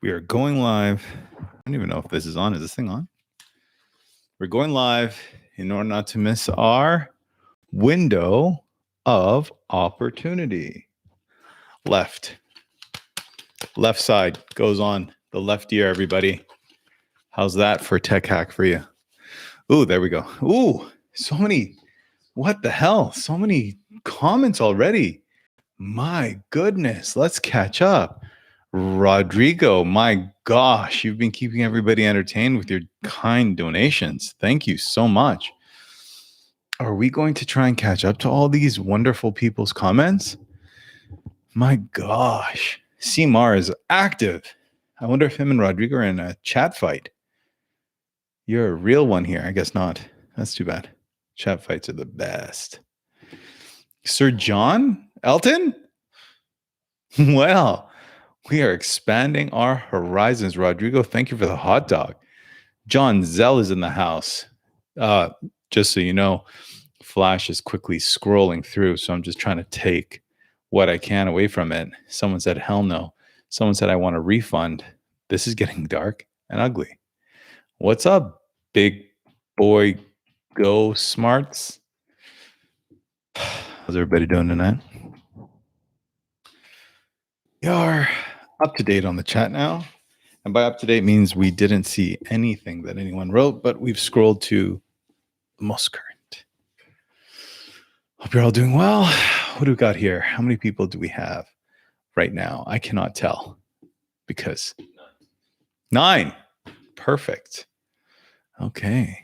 We are going live. I don't even know if this is on. Is this thing on? We're going live in order not to miss our window of opportunity. Left side goes on the left ear, everybody. How's that for a tech hack for you? Ooh, there we go. Ooh, so many. What the hell? So many comments already. My goodness. Let's catch up. Rodrigo, my gosh, you've been keeping everybody entertained with your kind donations. Thank you so much. Are we going to try and catch up to all these wonderful people's comments? My gosh. Seymour is active. I wonder if him and Rodrigo are in a chat fight. You're a real one here. I guess not. That's too bad. Chat fights are the best. Sir John Elton? Well, we are expanding our horizons. Rodrigo, thank you for the hot dog. John Zell is in the house. Just so you know, Flash is quickly scrolling through, so I'm just trying to take what I can away from it. Someone said, hell no. Someone said, I want a refund. This is getting dark and ugly. What's up, big boy go smarts? How's everybody doing tonight? We are up to date on the chat now. And by up to date means we didn't see anything that anyone wrote, but we've scrolled to the most current. Hope you're all doing well. What do we got here? How many people do we have right now? I cannot tell because 9. Perfect. Okay.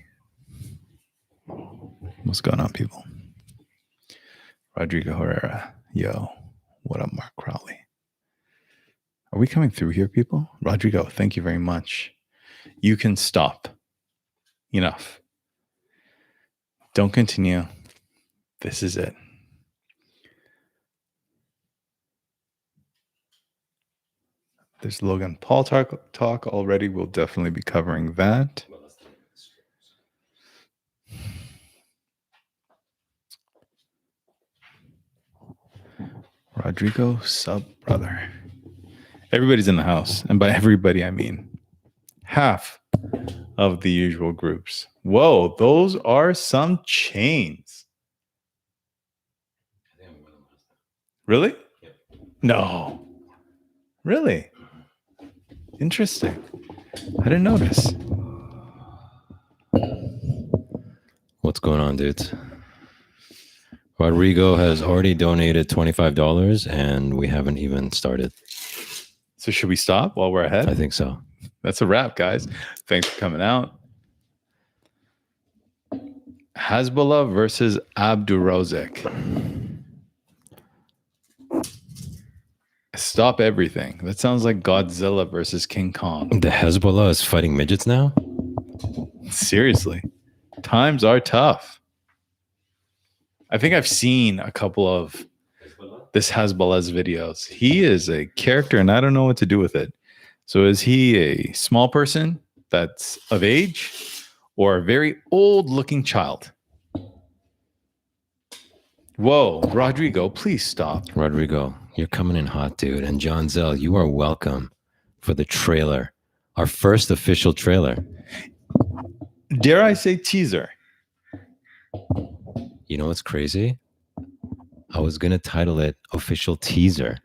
What's going on, people? Rodrigo Herrera. Yo. What up, Mark Crowley? Are we coming through here, people? Rodrigo, thank you very much. You can stop. Enough. Don't continue. This is it. There's Logan Paul talk already. We'll definitely be covering that. Rodrigo, sub brother. Everybody's in the house. And by everybody, I mean half of the usual groups. Whoa, those are some chains. Really? No. Really? Interesting. I didn't notice. What's going on, dudes? Rodrigo has already donated $25 and we haven't even started. So should we stop while we're ahead? I think so. That's a wrap, guys. Thanks for coming out. Hezbollah versus Abdurrazak. Stop everything. That sounds like Godzilla versus King Kong. The Hezbollah is fighting midgets now? Seriously. Times are tough. I think I've seen a couple of this Hezbollah's videos. He is a character and I don't know what to do with it. So is he a small person that's of age or a very old looking child? Whoa, Rodrigo, please stop. Rodrigo, you're coming in hot, dude. And John Zell, you are welcome for the trailer. Our first official trailer. Dare I say teaser? You know what's crazy? I was going to title it Official Teaser.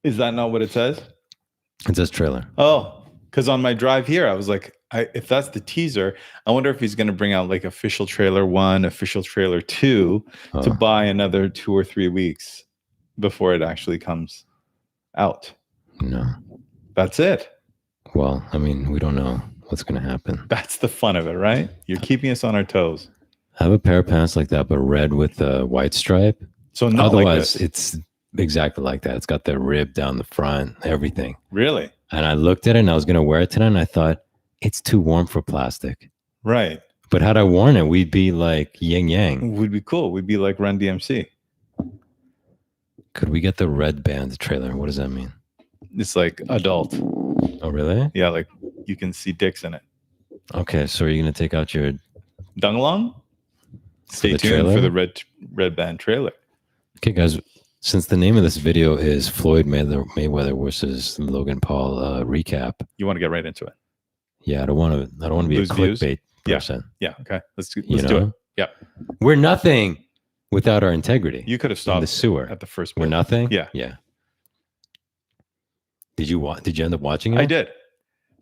Is that not what it says? It says trailer. Oh, because on my drive here, I was like, if that's the teaser, I wonder if he's going to bring out like official trailer 1, official trailer 2 to buy another 2 or 3 weeks before it actually comes out. No. That's it. Well, I mean, we don't know what's going to happen. That's the fun of it, right? You're keeping us on our toes. I have a pair of pants like that, but red with a white stripe. So not otherwise, like this. It's exactly like that. It's got the rib down the front, everything. Really? And I looked at it and I was going to wear it tonight and I thought, it's too warm for plastic. Right. But had I worn it, we'd be like yin yang. We'd be cool. We'd be like Run DMC. Could we get the red band trailer? What does that mean? It's like adult. Oh, really? Yeah, like you can see dicks in it. Okay, so are you going to take out your... Dungalong? Stay tuned trailer? for the red band trailer. Okay, guys, Since the name of this video is Floyd Mayweather versus Logan Paul recap, You want to get right into it? yeah, I don't want to be Lose a views? clickbait person. Yeah. Okay. Let's do You it. know? Yeah. We're nothing without our integrity. You could have in stopped the sewer at the first We're bit. nothing. Yeah. Yeah. Did you end up watching it? I did.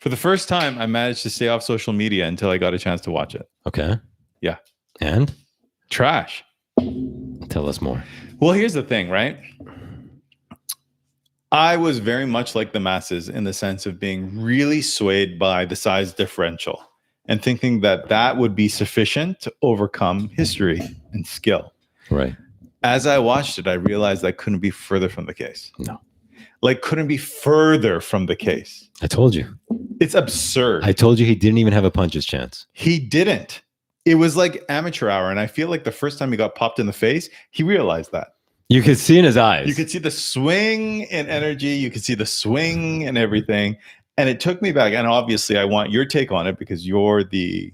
For the first time, I managed to stay off social media until I got a chance to watch it. Okay. Yeah. And Trash. tell us more. Well, here's the thing, right? I was very much like the masses in the sense of being really swayed by the size differential and thinking that that would be sufficient to overcome history and skill. Right. As I watched it, I realized that couldn't be further from the case. No. Like, couldn't be further from the case. I told you. It's absurd. I told you he didn't even have a puncher's chance. He didn't. It was like amateur hour. And I feel like the first time he got popped in the face, he realized that. You could see in his eyes. You could see the swing in energy. You could see the swing and everything. And it took me back. And obviously, I want your take on it because you're the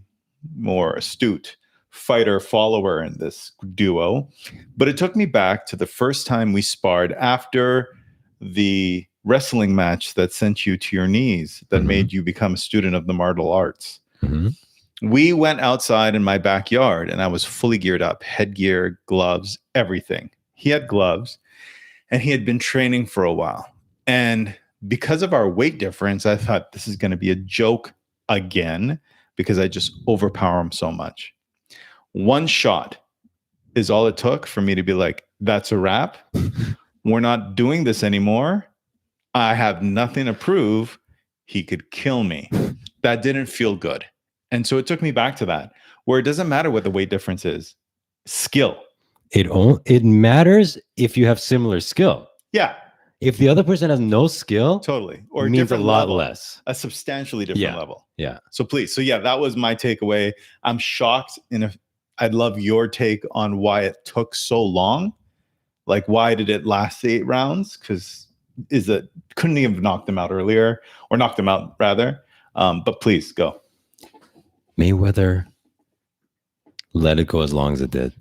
more astute fighter follower in this duo. But it took me back to the first time we sparred after the wrestling match that sent you to your knees, that made you become a student of the martial arts. Mm-hmm. We went outside in my backyard and I was fully geared up, headgear, gloves, everything. He had gloves and he had been training for a while. And because of our weight difference, I thought this is going to be a joke again because I just overpower him so much. One shot is all it took for me to be like, that's a wrap. We're not doing this anymore. I have nothing to prove. He could kill me. That didn't feel good. And so it took me back to that, where it doesn't matter what the weight difference is. Skill. It matters if you have similar skill. Yeah. If the other person has no skill, totally. Or it means a different lot level, less. a substantially different level. Yeah. So please. So yeah, that was my takeaway. I'm shocked. I'd love your take on why it took so long. Like, why did it last 8 rounds? Because couldn't he have knocked him out earlier, or knocked him out rather? But please go. Mayweather let it go as long as it did.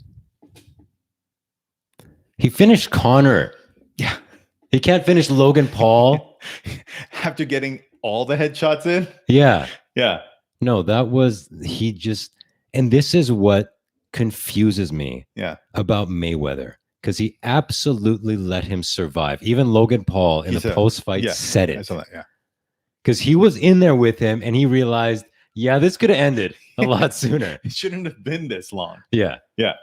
He finished Conor. Yeah. He can't finish Logan Paul. After getting all the headshots in? Yeah. Yeah. No, and this is what confuses me about Mayweather, because he absolutely let him survive. Even Logan Paul in the post-fight said it. I saw that, yeah. Because he was in there with him and he realized, this could have ended a lot sooner. It shouldn't have been this long. Yeah. Yeah.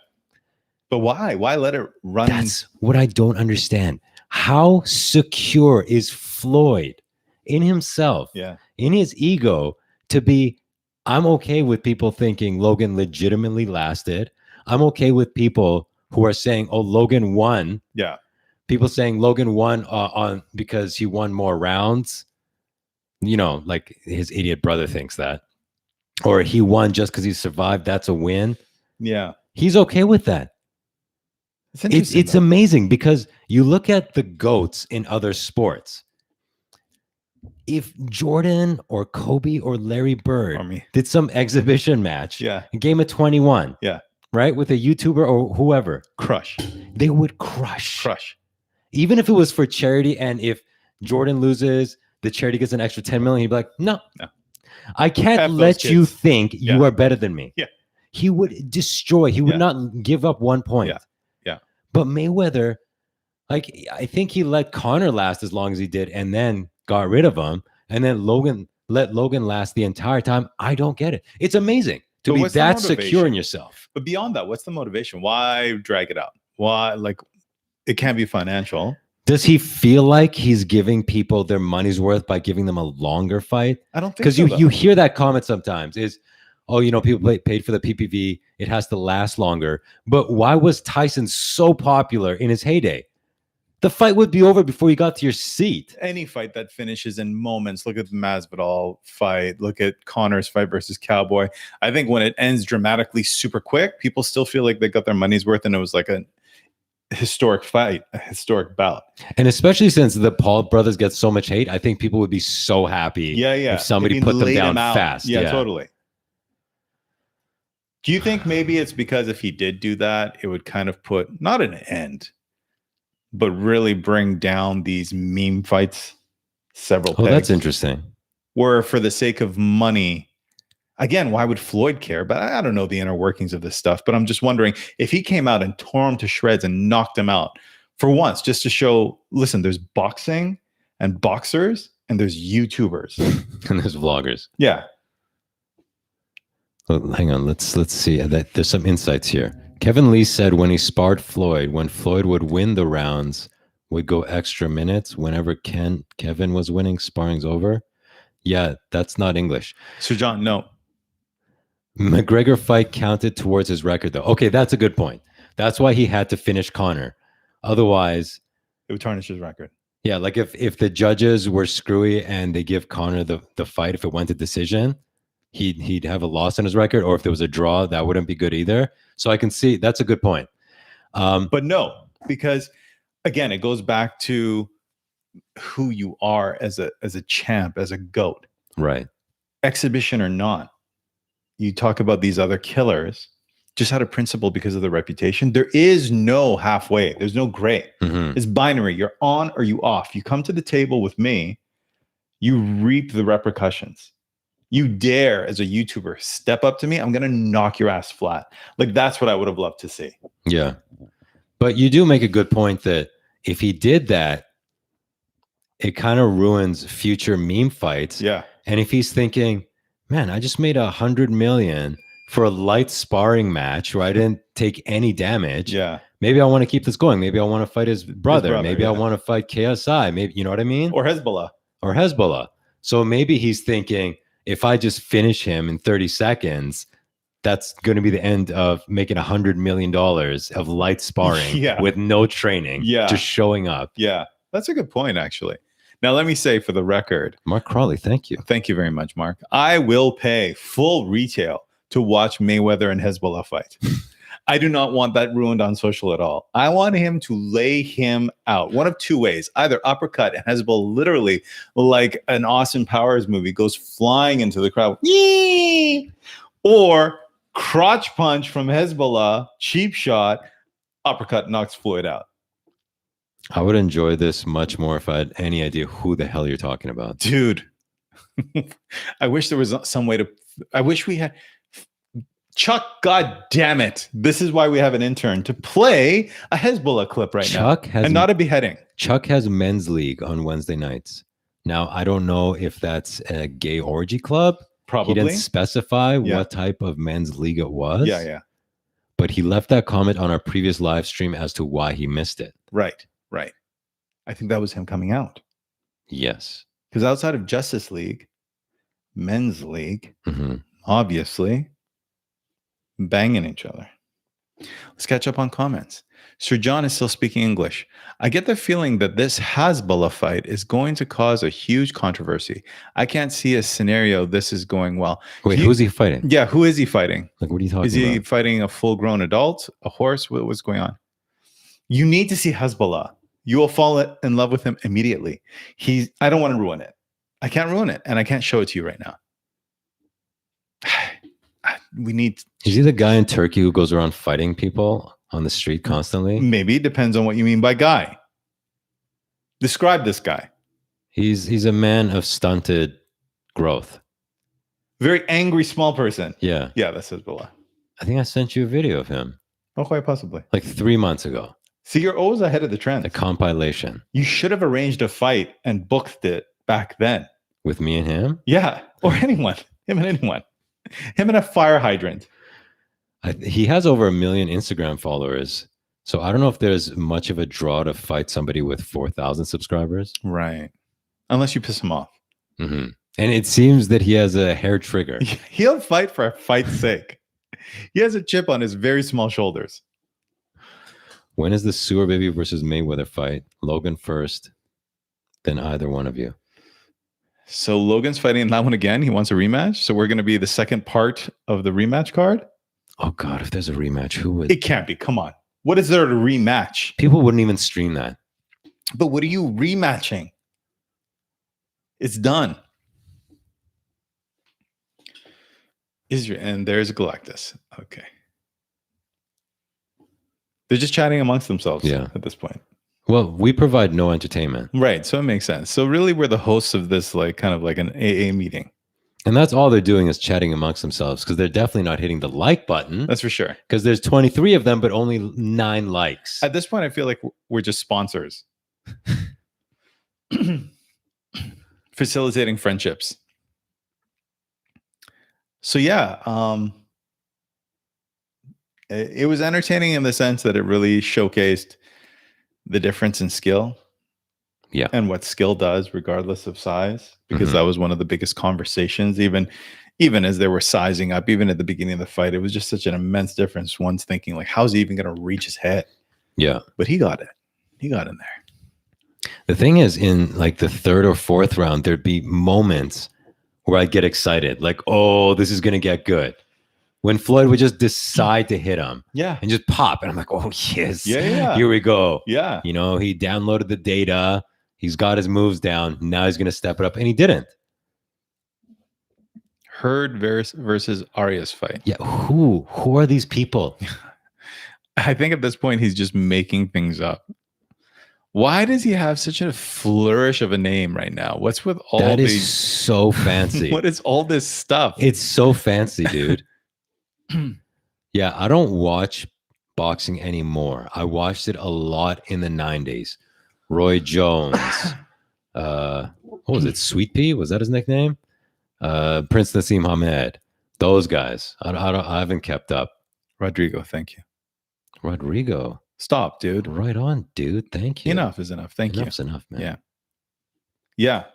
But why? Why let it run? That's what I don't understand. How secure is Floyd in himself, in his ego, to be, I'm okay with people thinking Logan legitimately lasted. I'm okay with people who are saying, oh, Logan won. Yeah. People saying Logan won on because he won more rounds. You know, like his idiot brother thinks that. Or he won just because he survived. That's a win. Yeah. He's okay with that. It's amazing because you look at the GOATs in other sports. If Jordan or Kobe or Larry Bird did some exhibition match, a game of 21, right, with a YouTuber or whoever, they would crush. Even if it was for charity, and if Jordan loses, the charity gets an extra 10 million, he'd be like, no. I can't let you think you are better than me. Yeah. He would destroy. He would not give up 1 point. Yeah. But Mayweather, like, I think he let Conor last as long as he did and then got rid of him. And then let Logan last the entire time. I don't get it. It's amazing to be that secure in yourself. But beyond that, what's the motivation? Why drag it out? Why, like, it can't be financial. Does he feel like he's giving people their money's worth by giving them a longer fight? I don't think because you hear that comment sometimes is, oh, people paid for the PPV. It has to last longer. But why was Tyson so popular in his heyday? The fight would be over before you got to your seat. Any fight that finishes in moments. Look at the Masvidal fight. Look at Conor's fight versus Cowboy. I think when it ends dramatically super quick, people still feel like they got their money's worth and it was like a historic fight, a historic bout. And especially since the Paul brothers get so much hate, I think people would be so happy if somebody put them down fast. Yeah, totally. Do you think maybe it's because if he did do that, it would kind of put, not an end, but really bring down these meme fights several Oh, pegs. that's interesting. Where for the sake of money, again, why would Floyd care? But I don't know the inner workings of this stuff. But I'm just wondering if he came out and tore him to shreds and knocked him out for once, just to show, listen, there's boxing and boxers and there's YouTubers. And there's vloggers. Yeah. Well, hang on. Let's see. There's some insights here. Kevin Lee said when he sparred Floyd, when Floyd would win the rounds, would go extra minutes. Whenever Kevin was winning, sparring's over. Yeah, that's not English. Sir John, no. McGregor fight counted towards his record, though. Okay, that's a good point. That's why he had to finish Conor. Otherwise, it would tarnish his record. Yeah, like if the judges were screwy and they give Conor the fight, if it went to decision, he'd have a loss in his record, or if there was a draw, that wouldn't be good either. So I can see that's a good point. But no, because again, it goes back to who you are as a champ, as a GOAT. Right. Exhibition or not. You talk about these other killers just out of principle because of the reputation. There is no halfway. There's no gray. Mm-hmm. It's binary. You're on or you off. You come to the table with me, you reap the repercussions. You dare as a YouTuber step up to me, I'm going to knock your ass flat. Like that's what I would have loved to see. Yeah. But you do make a good point that if he did that, it kind of ruins future meme fights. Yeah. And if he's thinking, man, I just made $100 million for a light sparring match where I didn't take any damage. Yeah. Maybe I want to keep this going. Maybe I want to fight his brother. Maybe yeah. I want to fight KSI. Maybe, you know what I mean? Or Hezbollah. So maybe he's thinking, if I just finish him in 30 seconds, that's going to be the end of making $100 million of light sparring with no training, just showing up. Yeah, that's a good point, actually. Now, let me say for the record, Mark Crawley, thank you. Thank you very much, Mark. I will pay full retail to watch Mayweather and Hezbollah fight. I do not want that ruined on social at all. I want him to lay him out. One of two ways, either uppercut and Hezbollah literally like an Austin Powers movie goes flying into the crowd, or crotch punch from Hezbollah, cheap shot, uppercut knocks Floyd out. I would enjoy this much more if I had any idea who the hell you're talking about. Dude, I wish there was some way to, I wish we had, Chuck, God damn it. This is why we have an intern to play a Hezbollah clip right now. And not a beheading. Chuck has men's league on Wednesday nights. Now, I don't know if that's a gay orgy club. Probably. He didn't specify what type of men's league it was. Yeah. But he left that comment on our previous live stream as to why he missed it. Right. I think that was him coming out. Yes. Because outside of Justice League, men's league, obviously, banging each other. Let's catch up on comments. Sir John is still speaking English. I get the feeling that this Hezbollah fight is going to cause a huge controversy. I can't see a scenario this is going well. Wait, who's he fighting? Yeah, who is he fighting? Like, what are you talking about? Is he fighting a full-grown adult, a horse? What's going on? You need to see Hezbollah. You will fall in love with him immediately. I don't want to ruin it. I can't ruin it, and I can't show it to you right now. Is he the guy in Turkey who goes around fighting people on the street constantly? Maybe. It depends on what you mean by guy. Describe this guy. He's a man of stunted growth. Very angry small person. Yeah, that's Hezbollah. I think I sent you a video of him. Oh, quite possibly. Like 3 months ago. See, you're always ahead of the trend. A compilation. You should have arranged a fight and booked it back then. With me and him? Yeah, or anyone. Him and anyone. Him and a fire hydrant. He has over 1 million Instagram followers. So I don't know if there's much of a draw to fight somebody with 4,000 subscribers. Right. Unless you piss him off. Mm-hmm. And it seems that he has a hair trigger. He'll fight for a fight's sake. He has a chip on his very small shoulders. When is the Sewer Baby versus Mayweather fight? Logan first, then either one of you. So Logan's fighting in that one again. He wants a rematch. So we're going to be the second part of the rematch card. Oh God, if there's a rematch, who would? It can't be. Come on. What is there to rematch? People wouldn't even stream that. But what are you rematching? It's done. And there's Galactus. Okay. They're just chatting amongst themselves at this point. Well, we provide no entertainment. Right. So it makes sense. So really, we're the hosts of this, like kind of like an AA meeting. And that's all they're doing is chatting amongst themselves because they're definitely not hitting the like button. That's for sure. Because there's 23 of them, but only 9 likes. At this point, I feel like we're just sponsors. Facilitating friendships. So yeah, it was entertaining in the sense that it really showcased the difference in skill. Yeah. And what skill does regardless of size, because that was one of the biggest conversations, even as they were sizing up, even at the beginning of the fight, it was just such an immense difference. One's thinking like, how's he even going to reach his head? Yeah. But he got it. He got in there. The thing is, in like the 3rd or 4th round, there'd be moments where I'd get excited, like, oh, this is going to get good. When Floyd would just decide to hit him. Yeah. And just pop. And I'm like, oh, yes. Yeah. Here we go. Yeah. You know, he downloaded the data. He's got his moves down. Now he's going to step it up. And he didn't. Hurd versus Arias fight. Yeah. Who are these people? I think at this point, he's just making things up. Why does he have such a flourish of a name right now? What's with all that these? Is so fancy. What is all this stuff? It's so fancy, dude. Yeah, I don't watch boxing anymore. I watched it a lot in the 90s. Roy Jones. What was it? Sweet Pea? Was that his nickname? Prince Nassim Hamed. Those guys. I haven't kept up. Rodrigo, thank you. Rodrigo. Stop, dude. Right on, dude. Thank you. Enough is enough. Thank you. Enough's enough, man. Yeah. Yeah.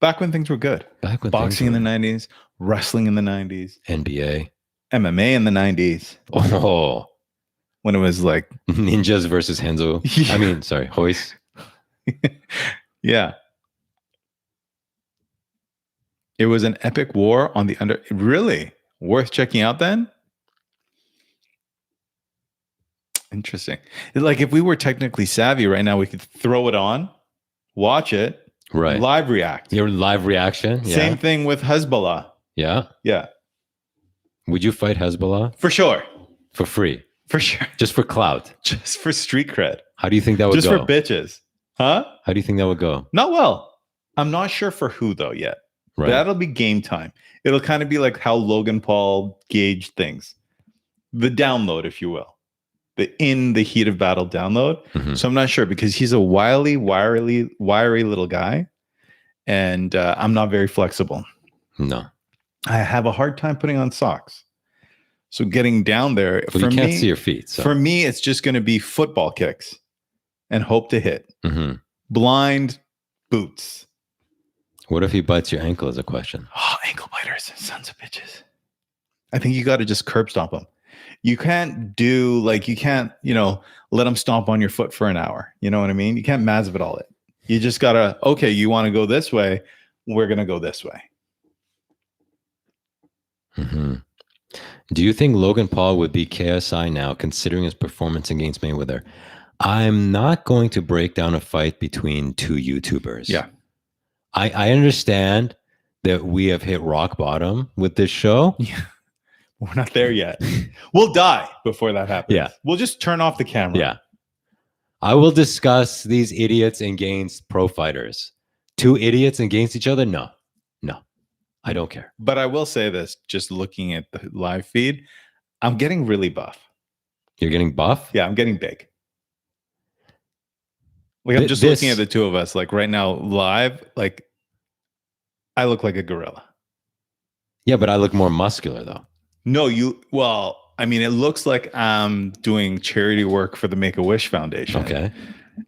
Back when things were good. Back when boxing in the 90s, wrestling in the 90s, NBA, MMA in the 90s. Oh. When it was like ninjas versus Henzo. Yeah. I mean, sorry, Hoist. Yeah. It was an epic war on the under. Really? Worth checking out then? Interesting. Like if we were technically savvy right now, we could throw it on, watch it, right? Live react. Your live reaction. Yeah. Same thing with Hezbollah. Yeah. Yeah. Would you fight Hezbollah? For sure. For free. For sure. Just for clout. Just for street cred. How do you think that would go? Just for bitches. Huh? How do you think that would go? Not well. I'm not sure for who though yet. Right. That'll be game time. It'll kind of be like how Logan Paul gauged things. The download, if you will. The in the heat of battle download. Mm-hmm. So I'm not sure because he's a wiry little guy. And I'm not very flexible. No. I have a hard time putting on socks. So getting down there, well, you can't see your feet. So. For me, it's just going to be football kicks and hope to hit. Mm-hmm. Blind boots. What if he bites your ankle is a question. Oh, ankle biters, sons of bitches. I think you got to just curb stomp them. You can't let them stomp on your foot for an hour. You know what I mean? You can't Masvidal it. You just got to, okay, you want to go this way. We're going to go this way. Mm-hmm. Do you think Logan Paul would be KSI now, considering his performance against Mayweather? I'm not going to break down a fight between two YouTubers. Yeah. I understand that we have hit rock bottom with this show. Yeah. We're not there yet. We'll die before that happens. Yeah. We'll just turn off the camera. Yeah. I will discuss these idiots against pro fighters. Two idiots against each other? No. I don't care. But I will say this, just looking at the live feed, I'm getting really buff. You're getting buff? Yeah, I'm getting big. Like I'm just looking at the two of us, like right now live, like I look like a gorilla. Yeah, but I look more muscular though. No, it looks like I'm doing charity work for the Make-A-Wish Foundation. Okay.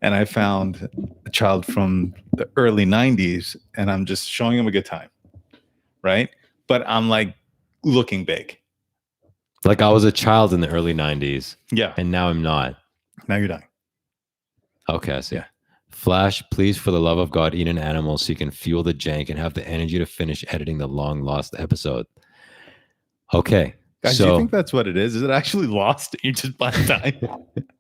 And I found a child from the early 90s and I'm just showing him a good time. Right? But I'm like looking big. Like I was a child in the early 90s. Yeah. And now I'm not. Now you're dying. Okay, I see. Yeah. Flash, please, for the love of God, eat an animal so you can fuel the jank and have the energy to finish editing the long lost episode. Okay. Guys, do you think that's what it is? Is it actually lost? You just bought time.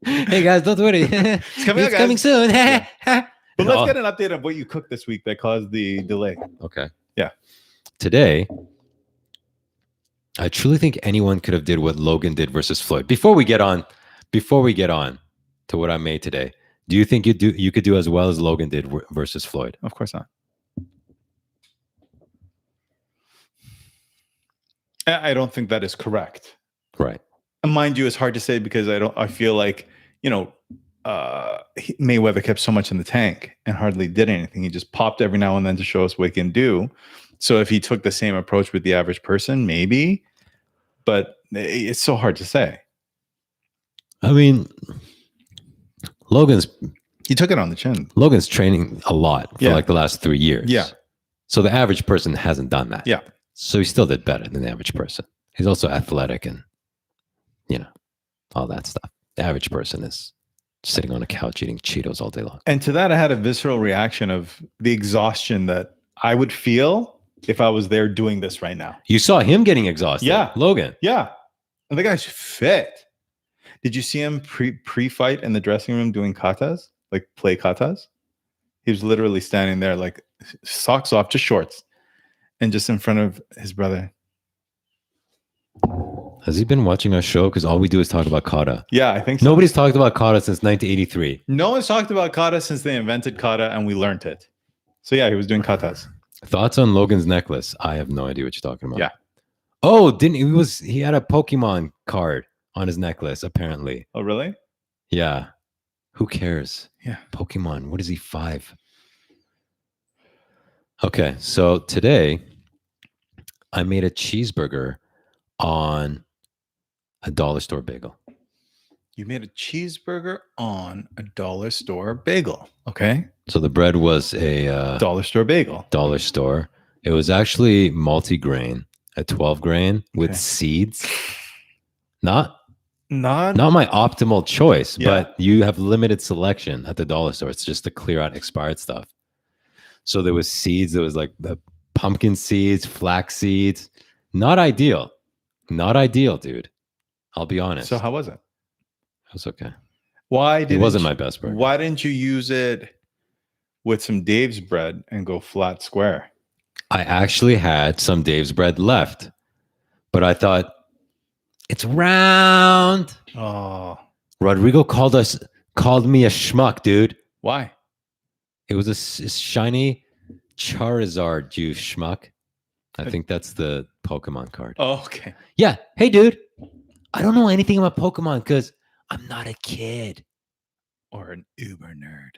Hey guys, don't worry. It's coming soon. Yeah. But let's get an update on what you cooked this week that caused the delay. Okay. Yeah. Today, I truly think anyone could have did what Logan did versus Floyd. Before we get on to what I made today, Do you think you could do as well as Logan did versus Floyd? Of course not. I don't think that is correct. Right. And mind you, it's hard to say because I feel like, Mayweather kept so much in the tank and hardly did anything. He just popped every now and then to show us what he can do. So if he took the same approach with the average person, maybe, but it's so hard to say. I mean, he took it on the chin. Logan's training a lot for like the last 3 years. Yeah. So the average person hasn't done that. Yeah. So he still did better than the average person. He's also athletic and, all that stuff. The average person is sitting on a couch eating Cheetos all day long. And to that, I had a visceral reaction of the exhaustion that I would feel if I was there doing this right now. You saw him getting exhausted. Yeah. Logan. Yeah. And the guy's fit. Did you see him pre-fight in the dressing room doing katas? Like play katas? He was literally standing there like socks off, just shorts. And just in front of his brother. Has he been watching our show? Because all we do is talk about kata. Yeah, I think so. Nobody's talked about kata since 1983. No one's talked about kata since they invented kata and we learned it. So yeah, he was doing katas. Thoughts on Logan's necklace? I have no idea what you're talking about. Yeah. Oh, he had a Pokemon card on his necklace, apparently. Oh, really? Yeah. Who cares? Yeah. Pokemon. What is he, 5? Okay, so today I made a cheeseburger on a dollar store bagel. You made a cheeseburger on a dollar store bagel. Okay. So the bread was a dollar store bagel. Dollar store. It was actually multi-grain, a 12 grain with seeds. Not my optimal choice, but you have limited selection at the dollar store. It's just to clear out expired stuff. So there was seeds. There was like the pumpkin seeds, flax seeds. Not ideal. Not ideal, dude. I'll be honest. So how was it? It was okay. It wasn't my best burger. Why didn't you use it with some Dave's bread and go flat square? I actually had some Dave's bread left, but I thought it's round. Oh, Rodrigo called me a schmuck, dude. Why? It was a shiny Charizard juice schmuck. I think that's the Pokemon card. Oh, okay. Yeah. Hey, dude. I don't know anything about Pokemon because I'm not a kid. Or an uber nerd.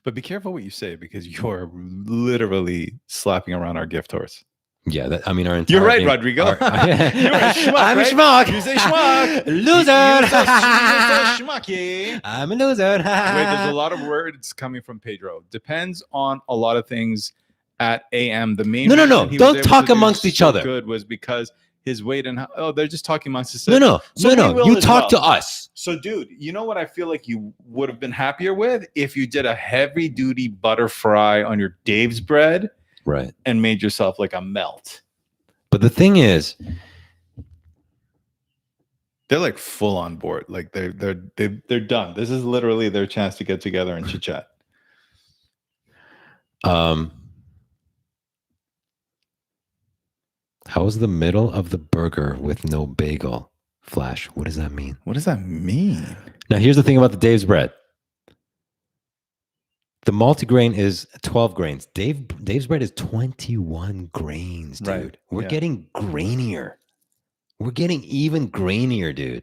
But be careful what you say because you're literally slapping around our gift horse. Yeah, our entire You're right, Rodrigo. You're a schmuck. I'm right? a schmuck. You say schmuck. Loser. You're a schmucky. I'm a loser. Wait, there's a lot of words coming from Pedro. Depends on a lot of things at AM. The main No. Don't talk amongst each other. Good was because his weight and they're just talking amongst themselves. No. You talk to us. So, dude, you know what I feel like you would have been happier with if you did a heavy duty butter fry on your Dave's bread, right, and made yourself like a melt. But the thing is, they're like full on board. Like they're done. This is literally their chance to get together and chit chat. How is the middle of the burger with no bagel? Flash, what does that mean? What does that mean? Now, here's the thing about the Dave's bread. The multigrain is 12 grains. Dave's bread is 21 grains, dude. Right. We're getting grainier. We're getting even grainier, dude.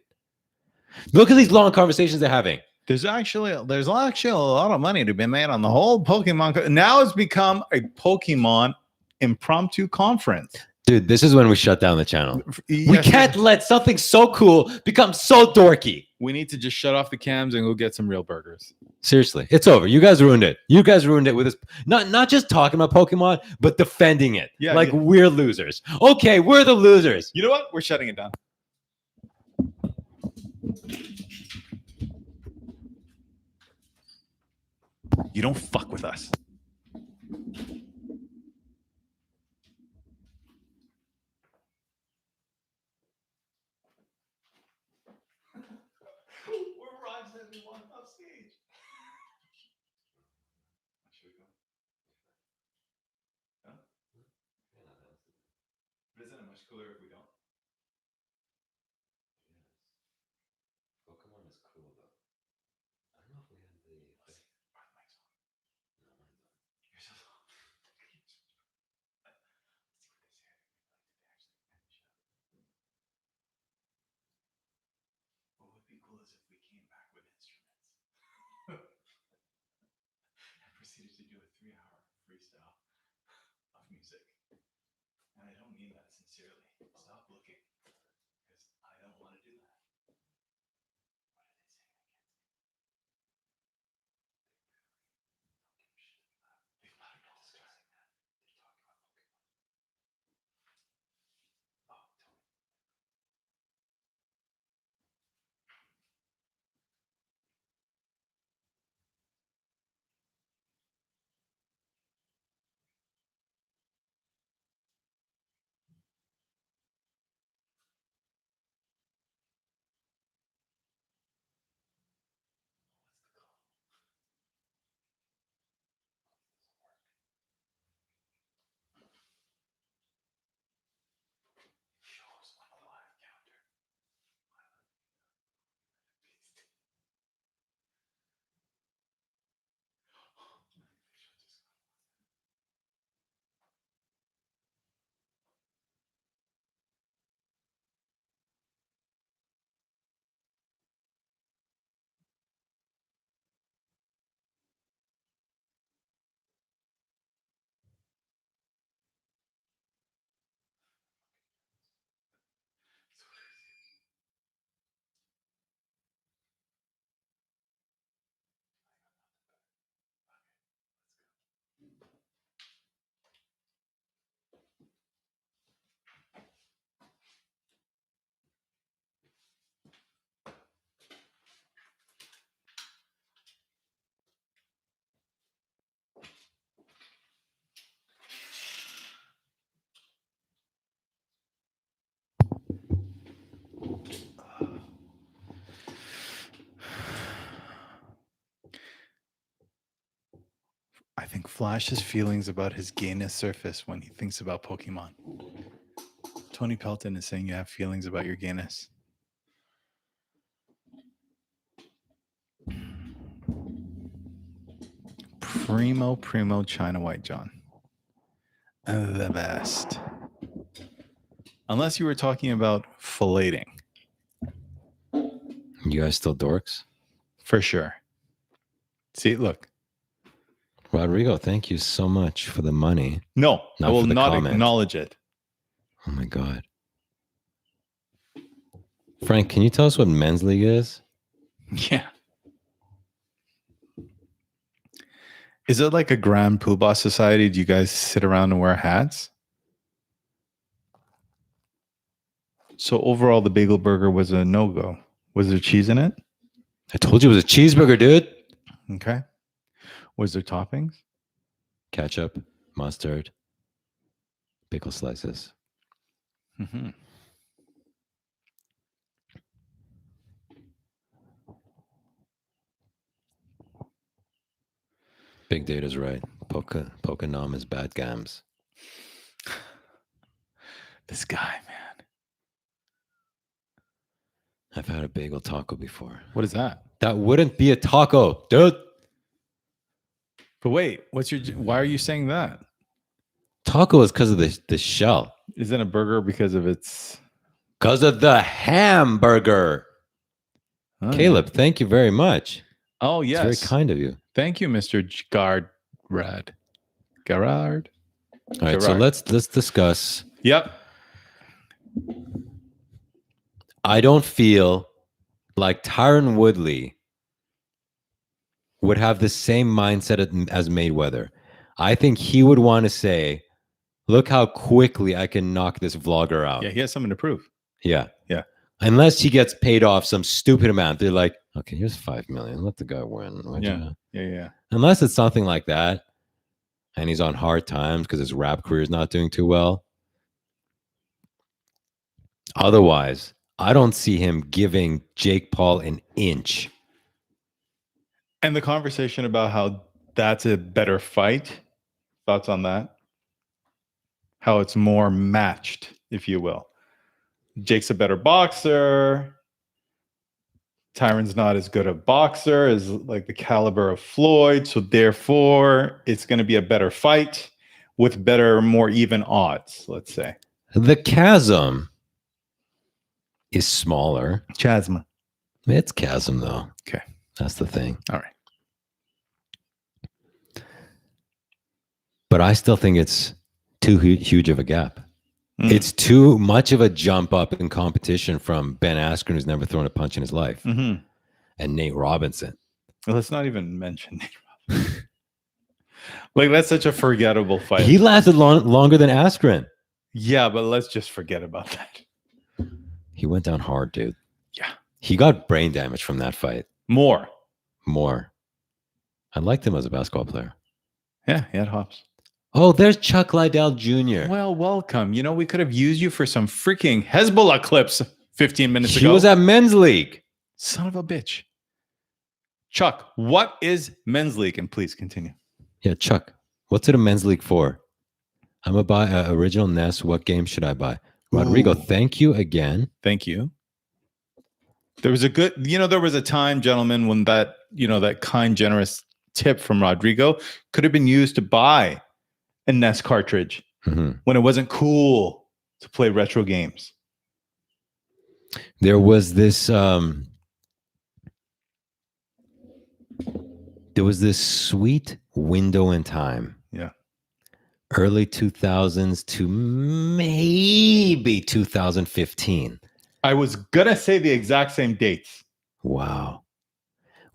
Look at these long conversations they're having. There's actually a lot of money to be made on the whole Pokemon. Now it's become a Pokemon impromptu conference. Dude, this is when we shut down the channel. Yes, we can't let something so cool become so dorky. We need to just shut off the cams and go get some real burgers. Seriously, it's over. You guys ruined it. You guys ruined it with this. Not just talking about Pokemon, but defending it. Yeah, like we're losers. Okay, we're the losers. You know what? We're shutting it down. You don't fuck with us. We're rising off stage. Should we go? Huh? But isn't it much cooler if we don't? Pokemon is cool though. I don't know if we have the freestyle of music. And I don't mean that sincerely. Stop looking, because I don't want to do that. What are they saying? I can't see. They've not been discussing that. They're talking about Pokemon. Oh, tell me. What's the call? Shows on the live counter. I think Flash's feelings about his gayness surface when he thinks about Pokemon. Tony Pelton is saying you have feelings about your gayness. Primo China White John. The best. Unless you were talking about filleting. You guys still dorks? For sure. See, look. Rodrigo, thank you so much for the money. No, I will not comment. acknowledge it. Oh my God. Frank, can you tell us what men's league is? Yeah. Is it like a grand poobah society? Do you guys sit around and wear hats? So overall, the bagel burger was a no-go. Was there cheese in it? I told you it was a cheeseburger, dude. Okay. Was there toppings? Ketchup, mustard, pickle slices. Mm-hmm. Big Data's right. Pokénom is bad gams. This guy, man. I've had a bagel taco before. What is that? That wouldn't be a taco, dude. But wait, why are you saying that? Taco is because of the shell. Isn't a burger because of its... Because of the hamburger. Oh, Caleb, yeah. thank you very much. Oh, yes. It's very kind of you. Thank you, Mr. Garrard. All right, so let's discuss. Yep. I don't feel like Tyron Woodley would have the same mindset as Mayweather. I think he would want to say, look how quickly I can knock this vlogger out. Yeah, he has something to prove. Yeah. Yeah. Unless he gets paid off some stupid amount. They're like, okay, here's 5 million. Let the guy win. Yeah. Unless it's something like that, and he's on hard times because his rap career is not doing too well. Otherwise, I don't see him giving Jake Paul an inch. And the conversation about how that's a better fight, thoughts on that? How it's more matched, if you will. Jake's a better boxer. Tyron's not as good a boxer as like the caliber of Floyd. So therefore, it's going to be a better fight with better, more even odds, let's say. The chasm is smaller. Chasm. It's chasm, though. Okay. That's the thing. All right. But I still think it's too huge of a gap. Mm. It's too much of a jump up in competition from Ben Askren, who's never thrown a punch in his life, Mm-hmm. and Nate Robinson. Let's not even mention Nate Robinson. Like, that's such a forgettable fight. He lasted longer than Askren. Yeah, but let's just forget about that. He went down hard, dude. Yeah. He got brain damage from that fight. More. I liked him as a basketball player. Yeah, he had hops. Oh, there's Chuck Liddell Jr. Well, welcome. You know, we could have used you for some freaking Hezbollah clips 15 minutes ago. He was at men's league. Son of a bitch. Chuck, what is men's league? And please continue. Yeah, Chuck, what's it a men's league for? I'm going to buy original Ness. What game should I buy? Rodrigo, thank you again. Thank you. There was a time, gentlemen, when that kind, generous tip from Rodrigo could have been used to buy a NES cartridge when it wasn't cool to play retro games. There was this sweet window in time. Yeah. Early 2000s to maybe 2015. I was going to say the exact same dates. Wow.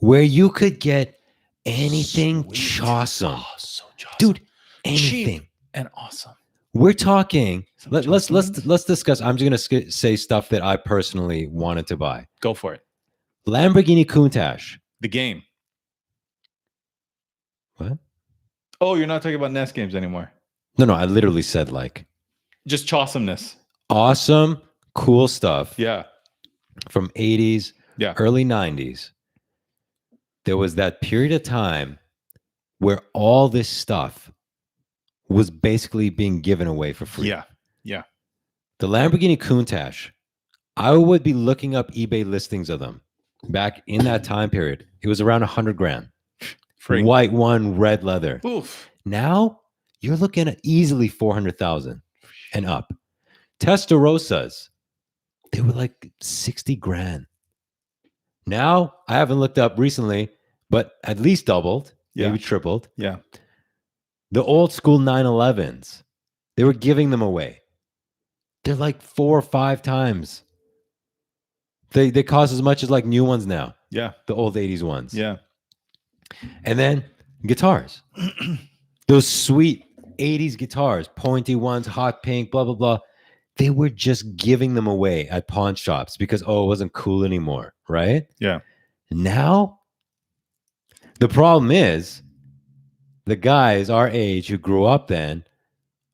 Where you could get anything awesome. Oh, so awesome. Dude, anything. Cheap and awesome. We're talking. Let's discuss. I'm just going to say stuff that I personally wanted to buy. Go for it. Lamborghini Countach. The game. What? Oh, you're not talking about NES games anymore. No, I literally said like just awesomeness. Awesome, cool stuff. Yeah. From 80s, yeah, early 90s. There was that period of time where all this stuff was basically being given away for free. Yeah. Yeah. The Lamborghini Countach, I would be looking up eBay listings of them back in that time period. It was around $100,000. Free. White one, red leather. Oof. Now you're looking at easily 400,000 and up. Testarossas, they were like 60 grand. Now I haven't looked up recently, but at least doubled, maybe tripled. Yeah. The old school 911s, they were giving them away. They're like 4 or 5 times. They cost as much as like new ones now. Yeah. The old 80s ones. Yeah. And then guitars. Those sweet 80s guitars, pointy ones, hot pink, blah, blah, blah. They were just giving them away at pawn shops because, it wasn't cool anymore, right? Yeah. Now, the problem is the guys our age who grew up then,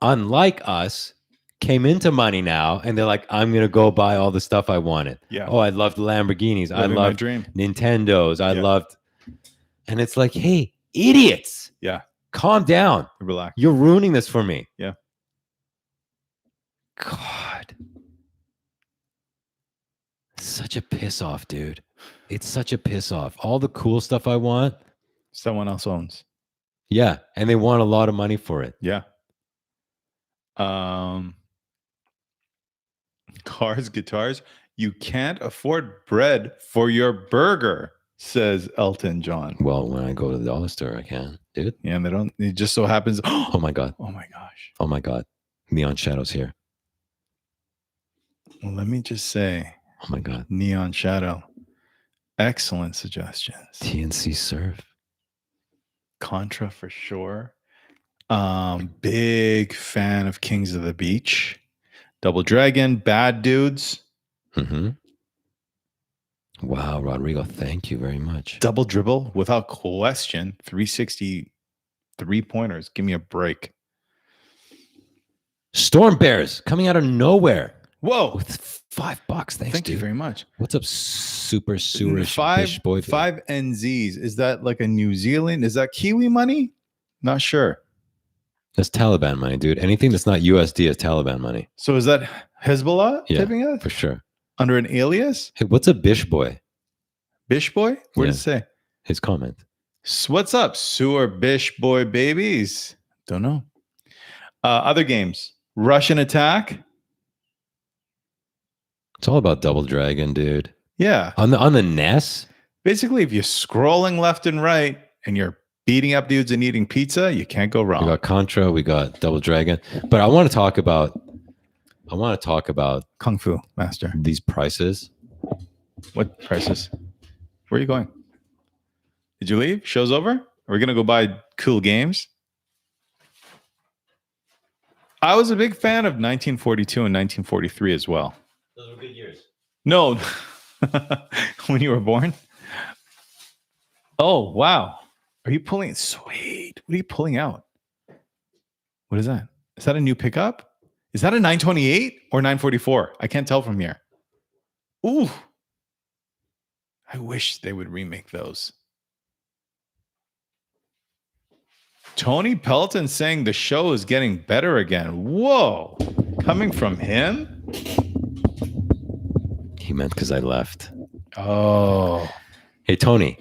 unlike us, came into money now and they're like, I'm going to go buy all the stuff I wanted. Yeah. Oh, I loved Lamborghinis. I loved Nintendos. I loved... And it's like, hey, idiots. Yeah. Calm down. Relax. You're ruining this for me. Yeah. God. Such a piss off, dude. It's such a piss off. All the cool stuff I want, someone else owns. Yeah. And they want a lot of money for it. Yeah. Cars, guitars. You can't afford bread for your burger, says Elton John. Well, when I go to the dollar store, I can, dude. Yeah, and they don't. It just so happens. Oh my God. Oh my gosh. Oh my God. Neon Shadows here. Well, let me just say. Oh my God. Neon Shadow. Excellent suggestions. TNC Surf. Contra for sure. Big fan of Kings of the Beach. Double Dragon. Bad Dudes. Mm-hmm. Wow, Rodrigo, thank you very much. Double Dribble, without question. 360 3-pointers. Give me a break. Storm Bears coming out of nowhere. Whoa. With $5. Thanks, Thank dude. you very much. What's up, super sewerish fish boy? 5 NZs. Is that like a New Zealand? Is that Kiwi money? Not sure. That's Taliban money, dude. Anything that's not USD is Taliban money. So is that Hezbollah tipping us? For sure. Under an alias? Hey, what's a Bish boy? Bish boy? Where does it say? His comment. What's up, sewer Bish boy babies? Don't know. Other games. Russian Attack. It's all about Double Dragon, dude. Yeah. On the NES? Basically, if you're scrolling left and right and you're beating up dudes and eating pizza, you can't go wrong. We got Contra, we got Double Dragon, but I want to talk about Kung Fu Master. these prices. What prices? Where are you going? Did you leave? Show's over? Are we gonna go buy cool games? I was a big fan of 1942 and 1943 as well. Those were good years. No, when you were born. Oh wow! Are you pulling? Sweet. What are you pulling out? What is that? Is that a new pickup? Is that a 928 or 944? I can't tell from here. Ooh. I wish they would remake those. Tony Pelton saying the show is getting better again. Whoa. Coming from him? He meant because I left. Oh. Hey, Tony.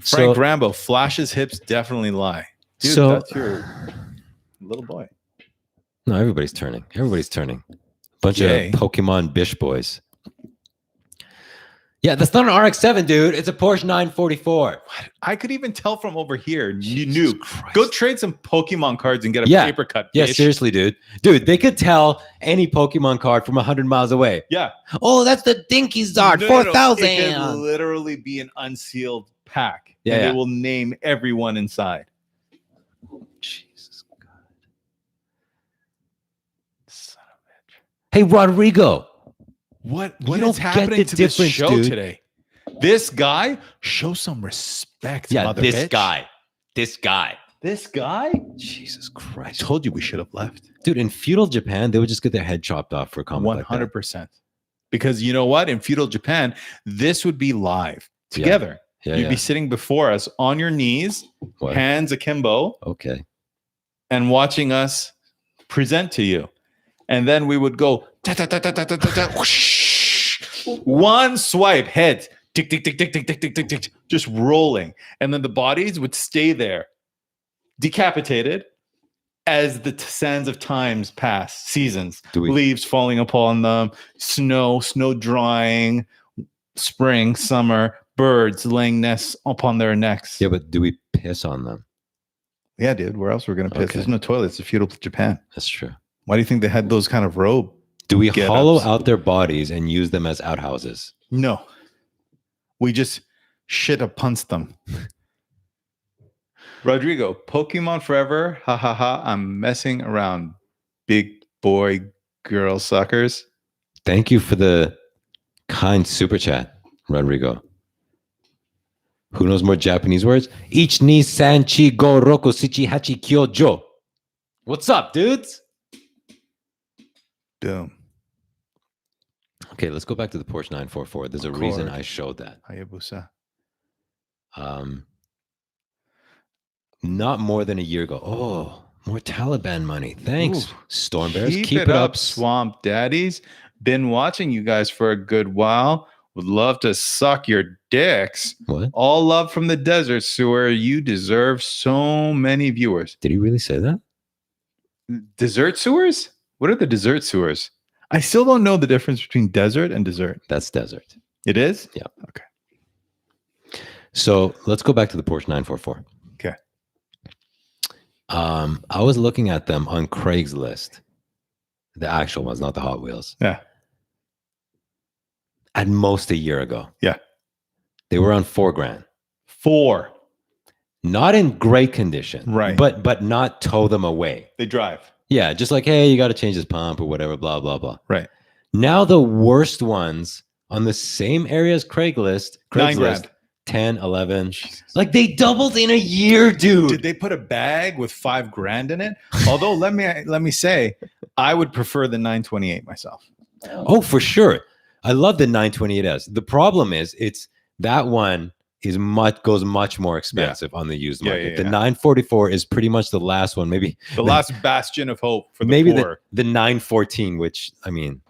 Frank Rambo, Flash's hips definitely lie. Dude, that's your little boy. No, everybody's turning. Bunch Yay. of Pokemon Bish boys. Yeah, that's not an RX-7, dude. It's a Porsche 944. I could even tell from over here. You Jesus knew. Christ. Go trade some Pokemon cards and get a paper cut. Yeah, bitch. seriously, dude. Dude, they could tell any Pokemon card from 100 miles away. Yeah. Oh, that's the Dinky Zard, No, 4,000. It could literally be an unsealed pack. Yeah, and yeah. They will name everyone inside. Jesus God. Son of a bitch. Hey, Rodrigo. What You is don't happening get to the this difference, show dude. today? This guy, show some respect, Yeah, mother this bitch. guy. This guy. This guy? Jesus I Christ. told you we should have left. Dude, in feudal Japan, they would just get their head chopped off for a comment like that. 100%. Because you know what? In feudal Japan, this would be live together. Yeah, You'd yeah. be sitting before us on your knees, What? hands akimbo, Okay. and watching us present to you. And then we would go ta, ta, ta, ta, ta, ta, ta, ta, whoosh. One swipe, head, tick, tick, tick, tick, tick, tick, tick, tick, tick, just rolling. And then the bodies would stay there, decapitated, as the sands of times pass, seasons, leaves falling upon them, snow drying, spring, summer, birds laying nests upon their necks. Yeah, but do we piss on them? Yeah, dude. Where else we're gonna piss? Okay. There's no toilets. It's feudal Japan. That's true. Why do you think they had those kind of robe? Do we Get-ups. hollow out their bodies and use them as outhouses? No. We just shit upon them. Rodrigo, Pokemon forever. Ha ha ha. I'm messing around. Big boy girl suckers. Thank you for the kind super chat, Rodrigo. Who knows more Japanese words? Ich ni san chi go roku sichi hachi kyojo. What's up, dudes? Boom. Okay, let's go back to the Porsche 944. There's a reason I showed that. Hayabusa. Not more than a year ago. Oh, more Taliban money. Thanks, Ooh. Storm Bears. Keep it up, Swamp Daddies. Been watching you guys for a good while. Would love to suck your dicks. What? All love from the desert sewer. You deserve so many viewers. Did he really say that? Dessert sewers? What are the dessert sewers? I still don't know the difference between desert and dessert. That's desert. It is? Yeah. Okay. So let's go back to the Porsche 944. Okay. I was looking at them on Craigslist. The actual ones, not the Hot Wheels. Yeah. At most a year ago. Yeah. They were on $4,000. 4. Not in great condition. Right. But not tow them away. They drive. Yeah, just like, hey, you got to change this pump or whatever, blah, blah, blah. Right. Now the worst ones on the same area as Craigslist, $9,000. 10, 11. Jesus. Like they doubled in a year, dude. Did they put a bag with $5,000 in it? Although let me say, I would prefer the 928 myself. Oh, for sure. I love the 928S. The problem is that one goes much more expensive on the used market. The 944 is pretty much the last one, maybe the last bastion of hope for the maybe poor. the 914, which I mean,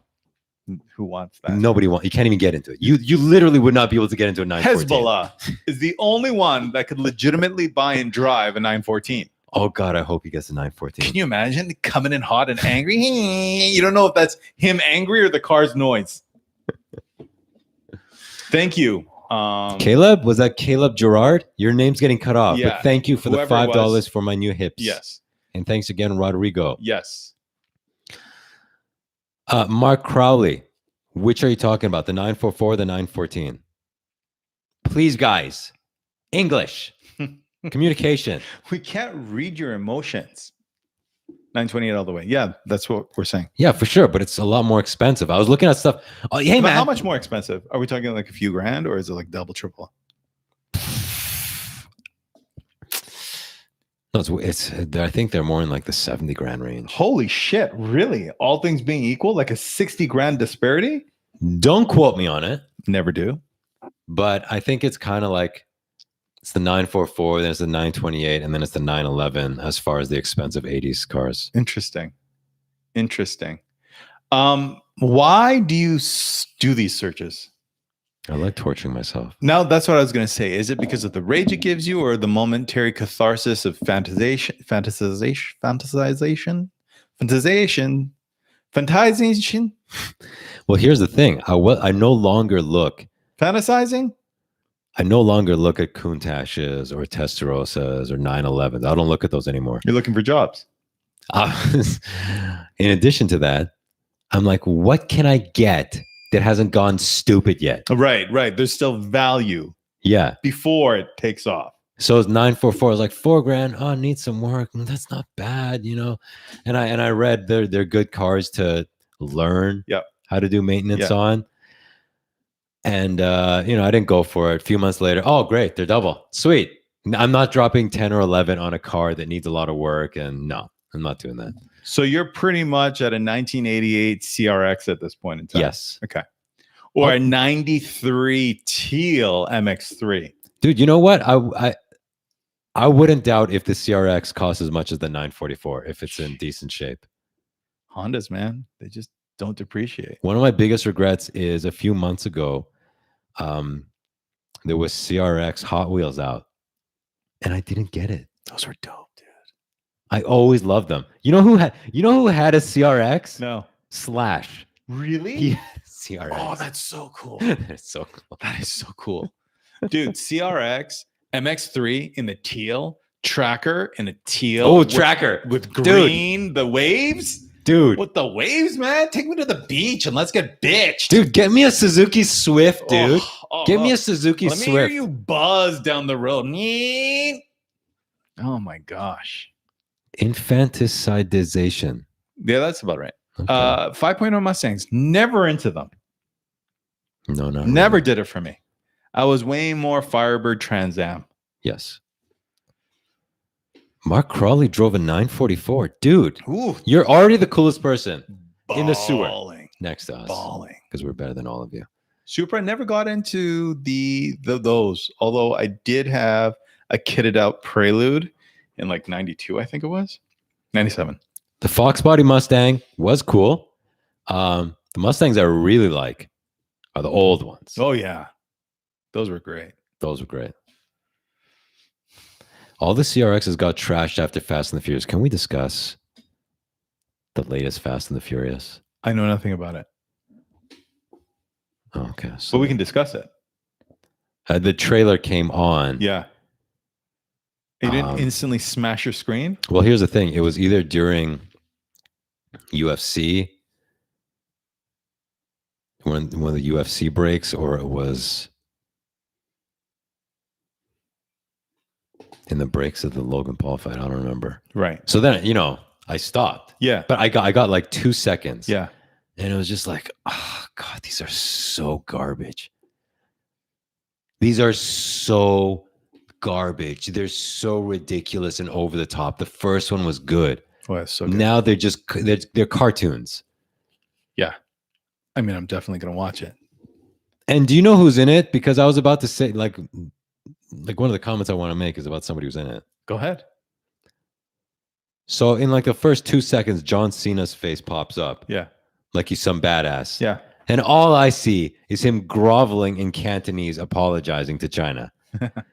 who wants that? nobody wants. You can't even get into it. You literally would not be able to get into a 914. Hezbollah is the only one that could legitimately buy and drive a 914. Oh God, I hope he gets a 914. Can you imagine coming in hot and angry? You don't know if that's him angry or the car's noise. Thank you, Caleb, was that Caleb Gerard? Your name's getting cut off, Yeah. but thank you for Whoever the it $5 was. for my new hips. Yes. And thanks again, Rodrigo. Yes. Mark Crowley, which are you talking about? The 944, the 914? Please, guys, English, communication. We can't read your emotions. 928 all the way. Yeah, that's what we're saying. Yeah, for sure, but it's a lot more expensive. I was looking at stuff. Oh, hey, But man. how much more expensive? Are we talking like a few grand, or is it like double, triple? No, it's I think they're more in like the 70 grand range. Holy shit, really? All things being equal, like a 60 grand disparity? Don't quote me on it, Never do. but I think it's kind of like it's the 944, then it's the 928, and then it's the 911 as far as the expensive 80s cars. Interesting. Why do you do these searches? I like torturing myself. Now, that's what I was going to say. Is it because of the rage it gives you, or the momentary catharsis of fantasization? Well, here's the thing. I no longer look. Fantasizing? I no longer look at Countaches or Testarosas or 911s. I don't look at those anymore. You're looking for jobs. In addition to that, I'm like, what can I get that hasn't gone stupid yet? Right. There's still value. Yeah. Before it takes off. So it's 944. It's like $4 grand. Oh, I need some work. That's not bad, you know. And I read they're good cars to learn how to do maintenance on. And I didn't go for it. A few months later, oh great, they're double. Sweet. I'm not dropping 10 or 11 on a car that needs a lot of work. And no, I'm not doing that. So you're pretty much at a 1988 CRX at this point in time. Yes. Okay. Or a 93 teal MX3. Dude, you know what? I wouldn't doubt if the CRX costs as much as the 944 if it's in decent shape. Hondas, man, they just don't depreciate. One of my biggest regrets is a few months ago, there was CRX Hot Wheels out, and I didn't get it. Those were dope, dude. I always loved them. You know who had a CRX? No. Slash. Really? Yeah, CRX. Oh, that's so cool. That's so cool. That is so cool. Dude, CRX, MX3 in the teal, Tracker in a teal. Oh, Tracker. With green, dude. The waves. Dude. With the waves, man. Take me to the beach and let's get bitched. Dude, get me a Suzuki Swift, dude. Give me a Suzuki Swift. Let me hear you buzz down the road. Oh my gosh. Infanticization. Yeah, that's about right. Okay. 5.0 Mustangs. Never into them. No. Never really. Did it for me. I was way more Firebird Trans Am. Yes. Mark Crawley drove a 944. Dude, ooh, you're already the coolest person in the sewer next to us. Balling. Because we're better than all of you. Supra, I never got into those. Although I did have a kitted out Prelude in like 92, I think it was. 97. The Fox Body Mustang was cool. The Mustangs I really like are the old ones. Oh, yeah. Those were great. All the CRXs got trashed after Fast and the Furious. Can we discuss the latest Fast and the Furious? I know nothing about it. Okay. So but we can discuss it. The trailer came on. Yeah. You didn't instantly smash your screen? Well, here's the thing. It was either during UFC, when the UFC breaks, or it was in the breaks of the Logan Paul fight. I don't remember. Right. So then, I stopped. Yeah. But I got like 2 seconds. Yeah. And it was just like, oh God, these are so garbage. These are so garbage. They're so ridiculous and over the top. The first one was good. Oh, that's so good. Now they're cartoons. Yeah. I mean, I'm definitely going to watch it. And do you know who's in it? Because I was about to say, like one of the comments I want to make is about somebody who's in it. Go ahead. So in like the first 2 seconds, John Cena's face pops up. Yeah. Like he's some badass. Yeah. And all I see is him groveling in Cantonese, apologizing to China.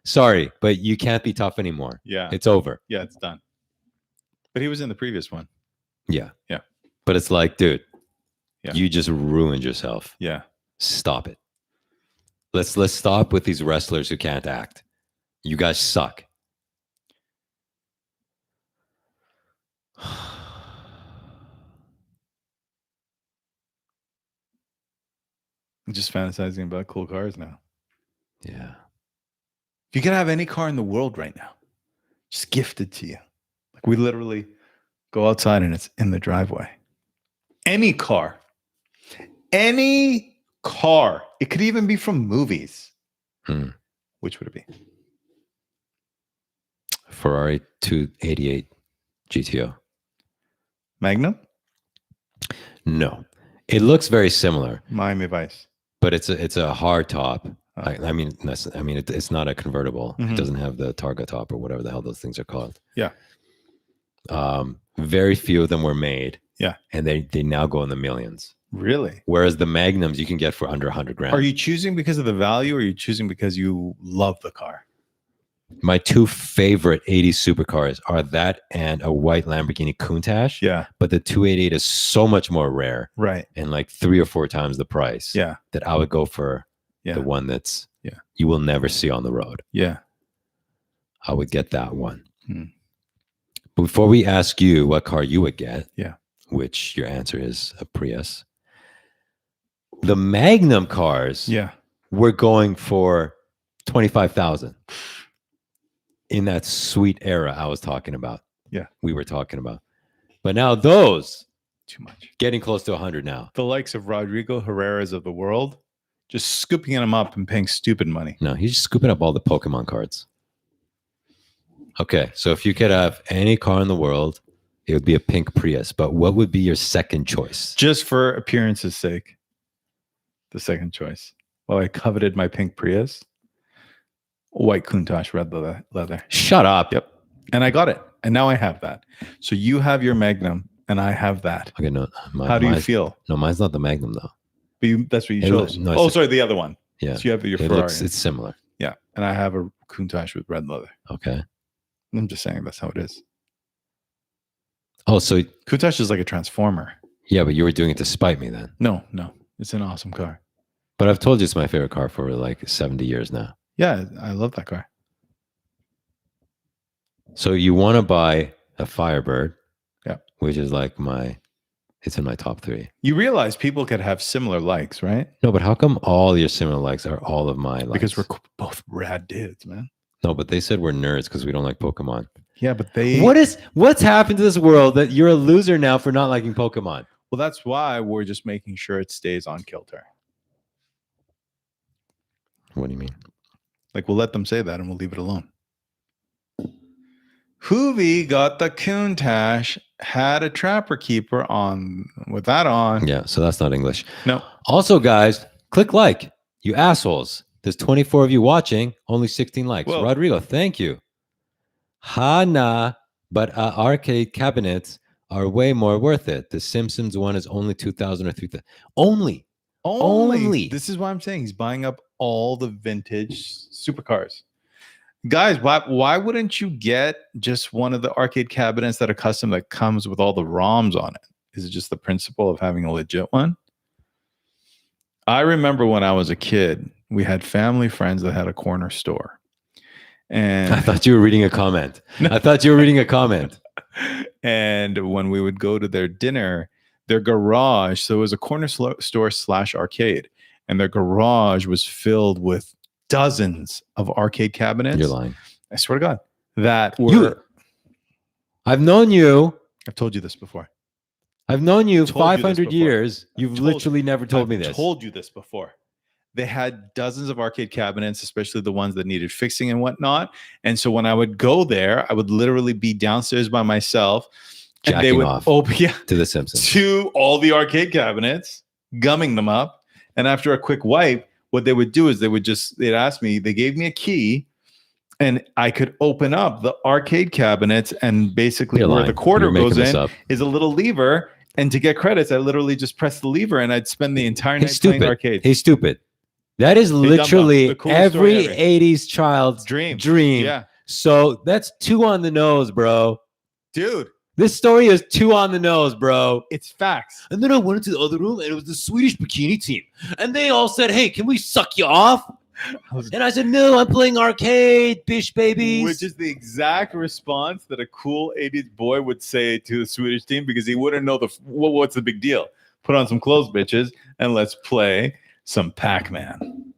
Sorry, but you can't be tough anymore. Yeah. It's over. Yeah, it's done. But he was in the previous one. Yeah. Yeah. But it's like, dude, yeah. You just ruined yourself. Yeah. Stop it. Let's stop with these wrestlers who can't act. You guys suck. I'm just fantasizing about cool cars now. Yeah. If you could have any car in the world right now, just gifted to you. Like we literally go outside and it's in the driveway. Any car. Any car. It could even be from movies. Which would it be? Ferrari 288 GTO. Magnum? No. It looks very similar. Miami Vice. But it's a hard top. I mean, it's not a convertible. It doesn't have the Targa top or whatever the hell those things are called. Yeah. Very few of them were made. Yeah. And they now go in the millions. Really? Whereas the Magnums you can get for under 100 grand. Are you choosing because of the value or are you choosing because you love the car? My two favorite 80s supercars are that and a white Lamborghini Countach. Yeah. But the 288 is so much more rare. Right. And like 3 or 4 times the price. Yeah. That I would go for the one that's you will never see on the road. Yeah. I would get that one. Before we ask you what car you would get, which your answer is a Prius, the Magnum cars were going for $25,000 in that sweet era I was talking about. Yeah. We were talking about. But now those too much. Getting close to 100 now. The likes of Rodrigo Herrera's of the world just scooping them up and paying stupid money. No, he's just scooping up all the Pokemon cards. Okay, so if you could have any car in the world, it would be a pink Prius. But what would be your second choice? Just for appearance's sake, the second choice. Well, I coveted my pink Prius. White Countach red leather. Shut up. Yep. And I got it. And now I have that. So you have your Magnum and I have that. Okay, no. How do you feel? No, mine's not the Magnum though. But that's what you chose. No, sorry, the other one. Yeah. So you have your Ferrari. It's similar. Yeah. And I have a Countach with red leather. Okay. I'm just saying that's how it is. Oh, so Countach is like a transformer. Yeah, but you were doing it to spite me then. No. It's an awesome car. But I've told you it's my favorite car for like 70 years now. Yeah, I love that car. So you want to buy a Firebird, which is like it's in my top 3. You realize people could have similar likes, right? No, but how come all your similar likes are all of my likes? Because we're both rad dudes, man. No, but they said we're nerds because we don't like Pokemon. Yeah, but what's happened to this world that you're a loser now for not liking Pokemon? Well, that's why we're just making sure it stays on kilter. What do you mean? Like, we'll let them say that and we'll leave it alone. Hoovy got the Countach, had a Trapper Keeper on with that on. Yeah, so that's not English. No. Also, guys, click like, you assholes. There's 24 of you watching, only 16 likes. Whoa. Rodrigo, thank you. Hana, but arcade cabinets are way more worth it. The Simpsons one is only 2,000 or 3,000. Only. This is why I'm saying he's buying up all the vintage supercars. Guys, why wouldn't you get just one of the arcade cabinets that are custom that comes with all the ROMs on it? Is it just the principle of having a legit one? I remember when I was a kid, we had family friends that had a corner store. And I thought you were reading a comment. And when we would go to their dinner, their garage, so it was a corner store / arcade, and their garage was filled with dozens of arcade cabinets. You're lying. I swear to God. That were... I've known you. I've told you this before. I've known you 500 years. You've literally never told me this. I've told you this before. They had dozens of arcade cabinets, especially the ones that needed fixing and whatnot. And so when I would go there, I would literally be downstairs by myself. Jacking and they would off to the Simpsons. To all the arcade cabinets, gumming them up. And after a quick wipe, what they would do is they'd ask me, they gave me a key and I could open up the arcade cabinets, and basically where the quarter goes in is a little lever. And to get credits, I literally just press the lever and I'd spend the entire night playing arcade. Hey, stupid. That is literally every 80s child's dream. Yeah. So that's 2 on the nose, bro. Dude. This story is 2 on the nose, bro. It's facts. And then I went into the other room and it was the Swedish bikini team. And they all said, hey, can we suck you off? And I said, no, I'm playing arcade, bish babies. Which is the exact response that a cool 80s boy would say to the Swedish team because he wouldn't know what's the big deal. Put on some clothes, bitches, and let's play some Pac-Man.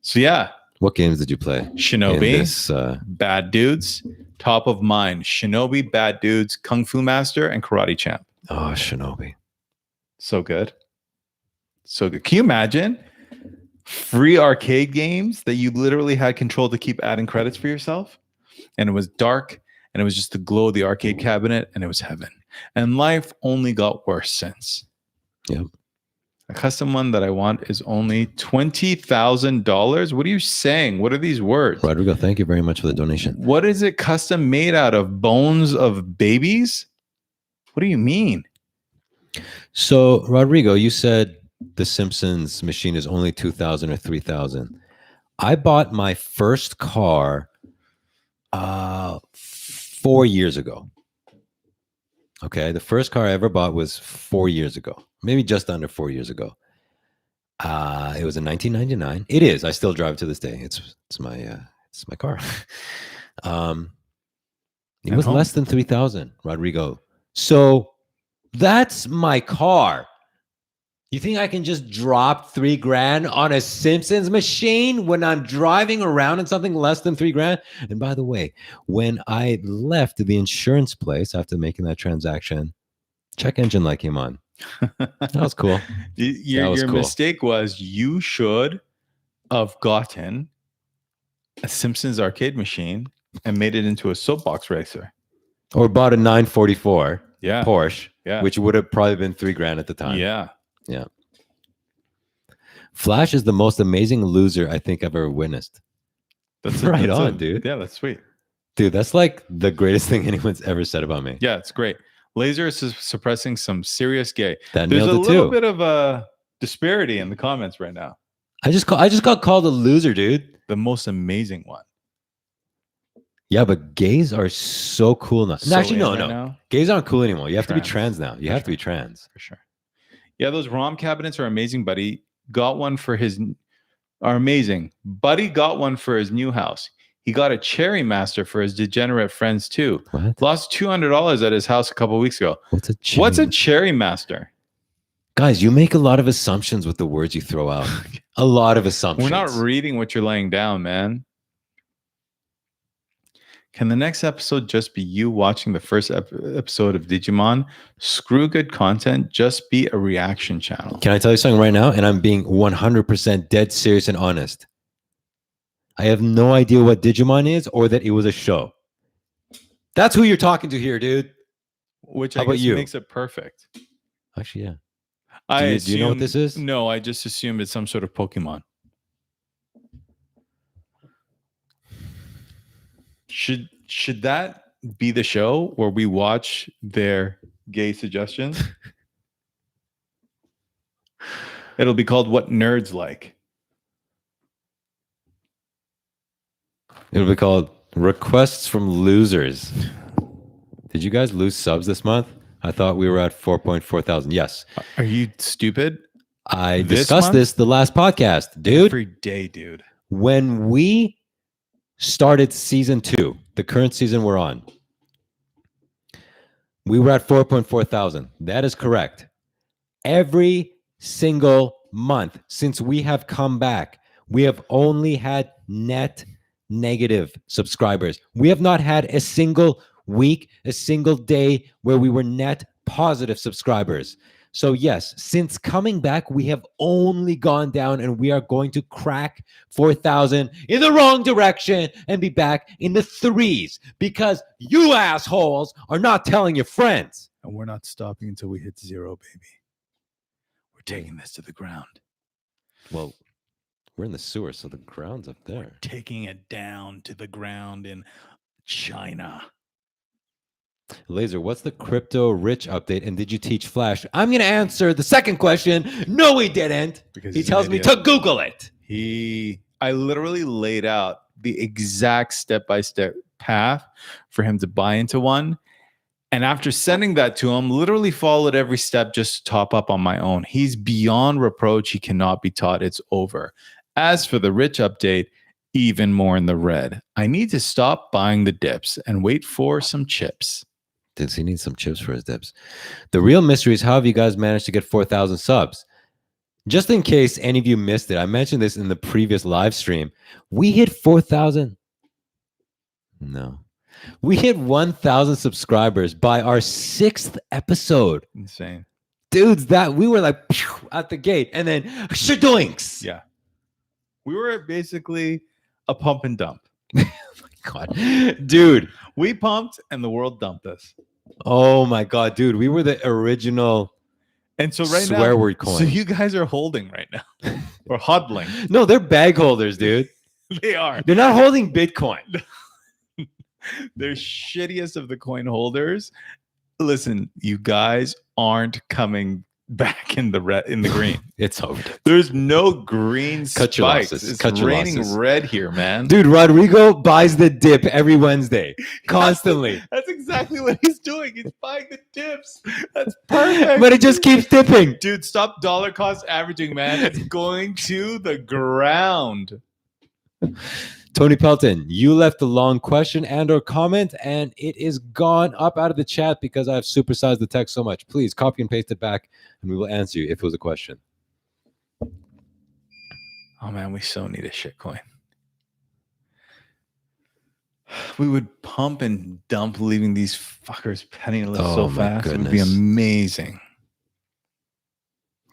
So yeah. What games did you play? Shinobi, Bad Dudes, top of mind. Shinobi, Bad Dudes, Kung Fu Master, and Karate Champ. Oh, Shinobi. So good. So good. Can you imagine free arcade games that you literally had control to keep adding credits for yourself? And it was dark, and it was just the glow of the arcade cabinet, and it was heaven. And life only got worse since. Yep. A custom one that I want is only $20,000. What are you saying? What are these words? Rodrigo, thank you very much for the donation. What is it custom made out of? Bones of babies? What do you mean? So, Rodrigo, you said the Simpsons machine is only 2,000 or 3,000. I bought my first car 4 years ago. Okay, the first car I ever bought was 4 years ago, maybe just under 4 years ago. It was in 1999. It is. I still drive to this day. It's my car. It was less than 3,000, Rodrigo. So that's my car. You think I can just drop $3,000 on a Simpsons machine when I'm driving around in something less than $3,000? And by the way, when I left the insurance place after making that transaction, check engine light came on. That was cool. Your mistake was you should have gotten a Simpsons arcade machine and made it into a soapbox racer. Or bought a 944 Porsche, which would have probably been $3,000 at the time. Yeah. Flash is the most amazing loser I think I've ever witnessed. That's dude. Yeah, that's sweet. Dude, that's like the greatest thing anyone's ever said about me. Yeah, it's great. Laser is suppressing some serious gay. There's a little bit of a disparity in the comments right now. I just got called a loser, dude. The most amazing one. Yeah, but gays are so cool now. So actually, no. Now. Gays aren't cool anymore. You have to be trans now. You have to be trans. For sure. Yeah, those ROM cabinets are amazing, buddy. Got one for are amazing. Buddy got one for his new house. He got a Cherry Master for his degenerate friends too. What? Lost $200 at his house a couple of weeks ago. What's a Cherry Master? Guys, you make a lot of assumptions with the words you throw out. A lot of assumptions. We're not reading what you're laying down, man. Can the next episode just be you watching the first episode of Digimon? Screw good content. Just be a reaction channel. Can I tell you something right now? And I'm being 100% dead serious and honest. I have no idea what Digimon is or that it was a show. That's who you're talking to here, dude. Which I guess makes it perfect. Actually, yeah. Do you know what this is? No, I just assumed it's some sort of Pokemon. Should that be the show where we watch their gay suggestions? It'll be called What Nerds Like. It'll be called Requests from Losers. Did you guys lose subs this month? I thought we were at 4.4 thousand. Yes. Are you stupid? I discussed this the last podcast, dude. Every day, dude. When we started season 2, the current season we're on, we were at 4.4 thousand. That is correct. Every single month since we have come back, we have only had net negative subscribers. We have not had a single week, a single day where we were net positive subscribers. So yes, since coming back, we have only gone down, and we are going to crack 4,000 in the wrong direction and be back in the 3s because you assholes are not telling your friends. And we're not stopping until we hit 0, baby. We're taking this to the ground. Well, we're in the sewer, so the ground's up there. We're taking it down to the ground in China. Laser, what's the crypto rich update, and did you teach Flash? I'm going to answer the second question. No, he didn't. Because he tells me to Google it. I literally laid out the exact step-by-step path for him to buy into one. And after sending that to him, literally followed every step just to top up on my own. He's beyond reproach. He cannot be taught. It's over. As for the Rich update, even more in the red. I need to stop buying the dips and wait for some chips. Does he need some chips for his dips? The real mystery is how have you guys managed to get 4,000 subs? Just in case any of you missed it, I mentioned this in the previous live stream. We hit 4,000. No. We hit 1,000 subscribers by our 6th episode. Insane. Dudes, that we were like phew, at the gate and then shadoinks. Yeah. We were basically a pump and dump. God. Dude. We pumped and the world dumped us. Oh my God, dude. We were the original and so right swear now, word coins. So you guys are holding right now. Or hodling. No, they're bag holders, dude. They are. They're not holding Bitcoin. They're shittiest of the coin holders. Listen, you guys aren't coming back in the green. It's over. There's no green Cut your spikes. losses. It's Cut your raining losses. red here, man. Dude, Rodrigo buys the dip every Wednesday, constantly. That's exactly what he's doing. He's buying the dips. That's perfect. But it just keeps dipping. Dude, stop dollar cost averaging, man. It's going to the ground. Tony Pelton, you left a long question and or comment, and it is gone up out of the chat because I've supersized the text so much. Please copy and paste it back, and we will answer you if it was a question. Oh, man, we so need a shit coin. We would pump and dump, leaving these fuckers penniless so fast. Goodness. It would be amazing.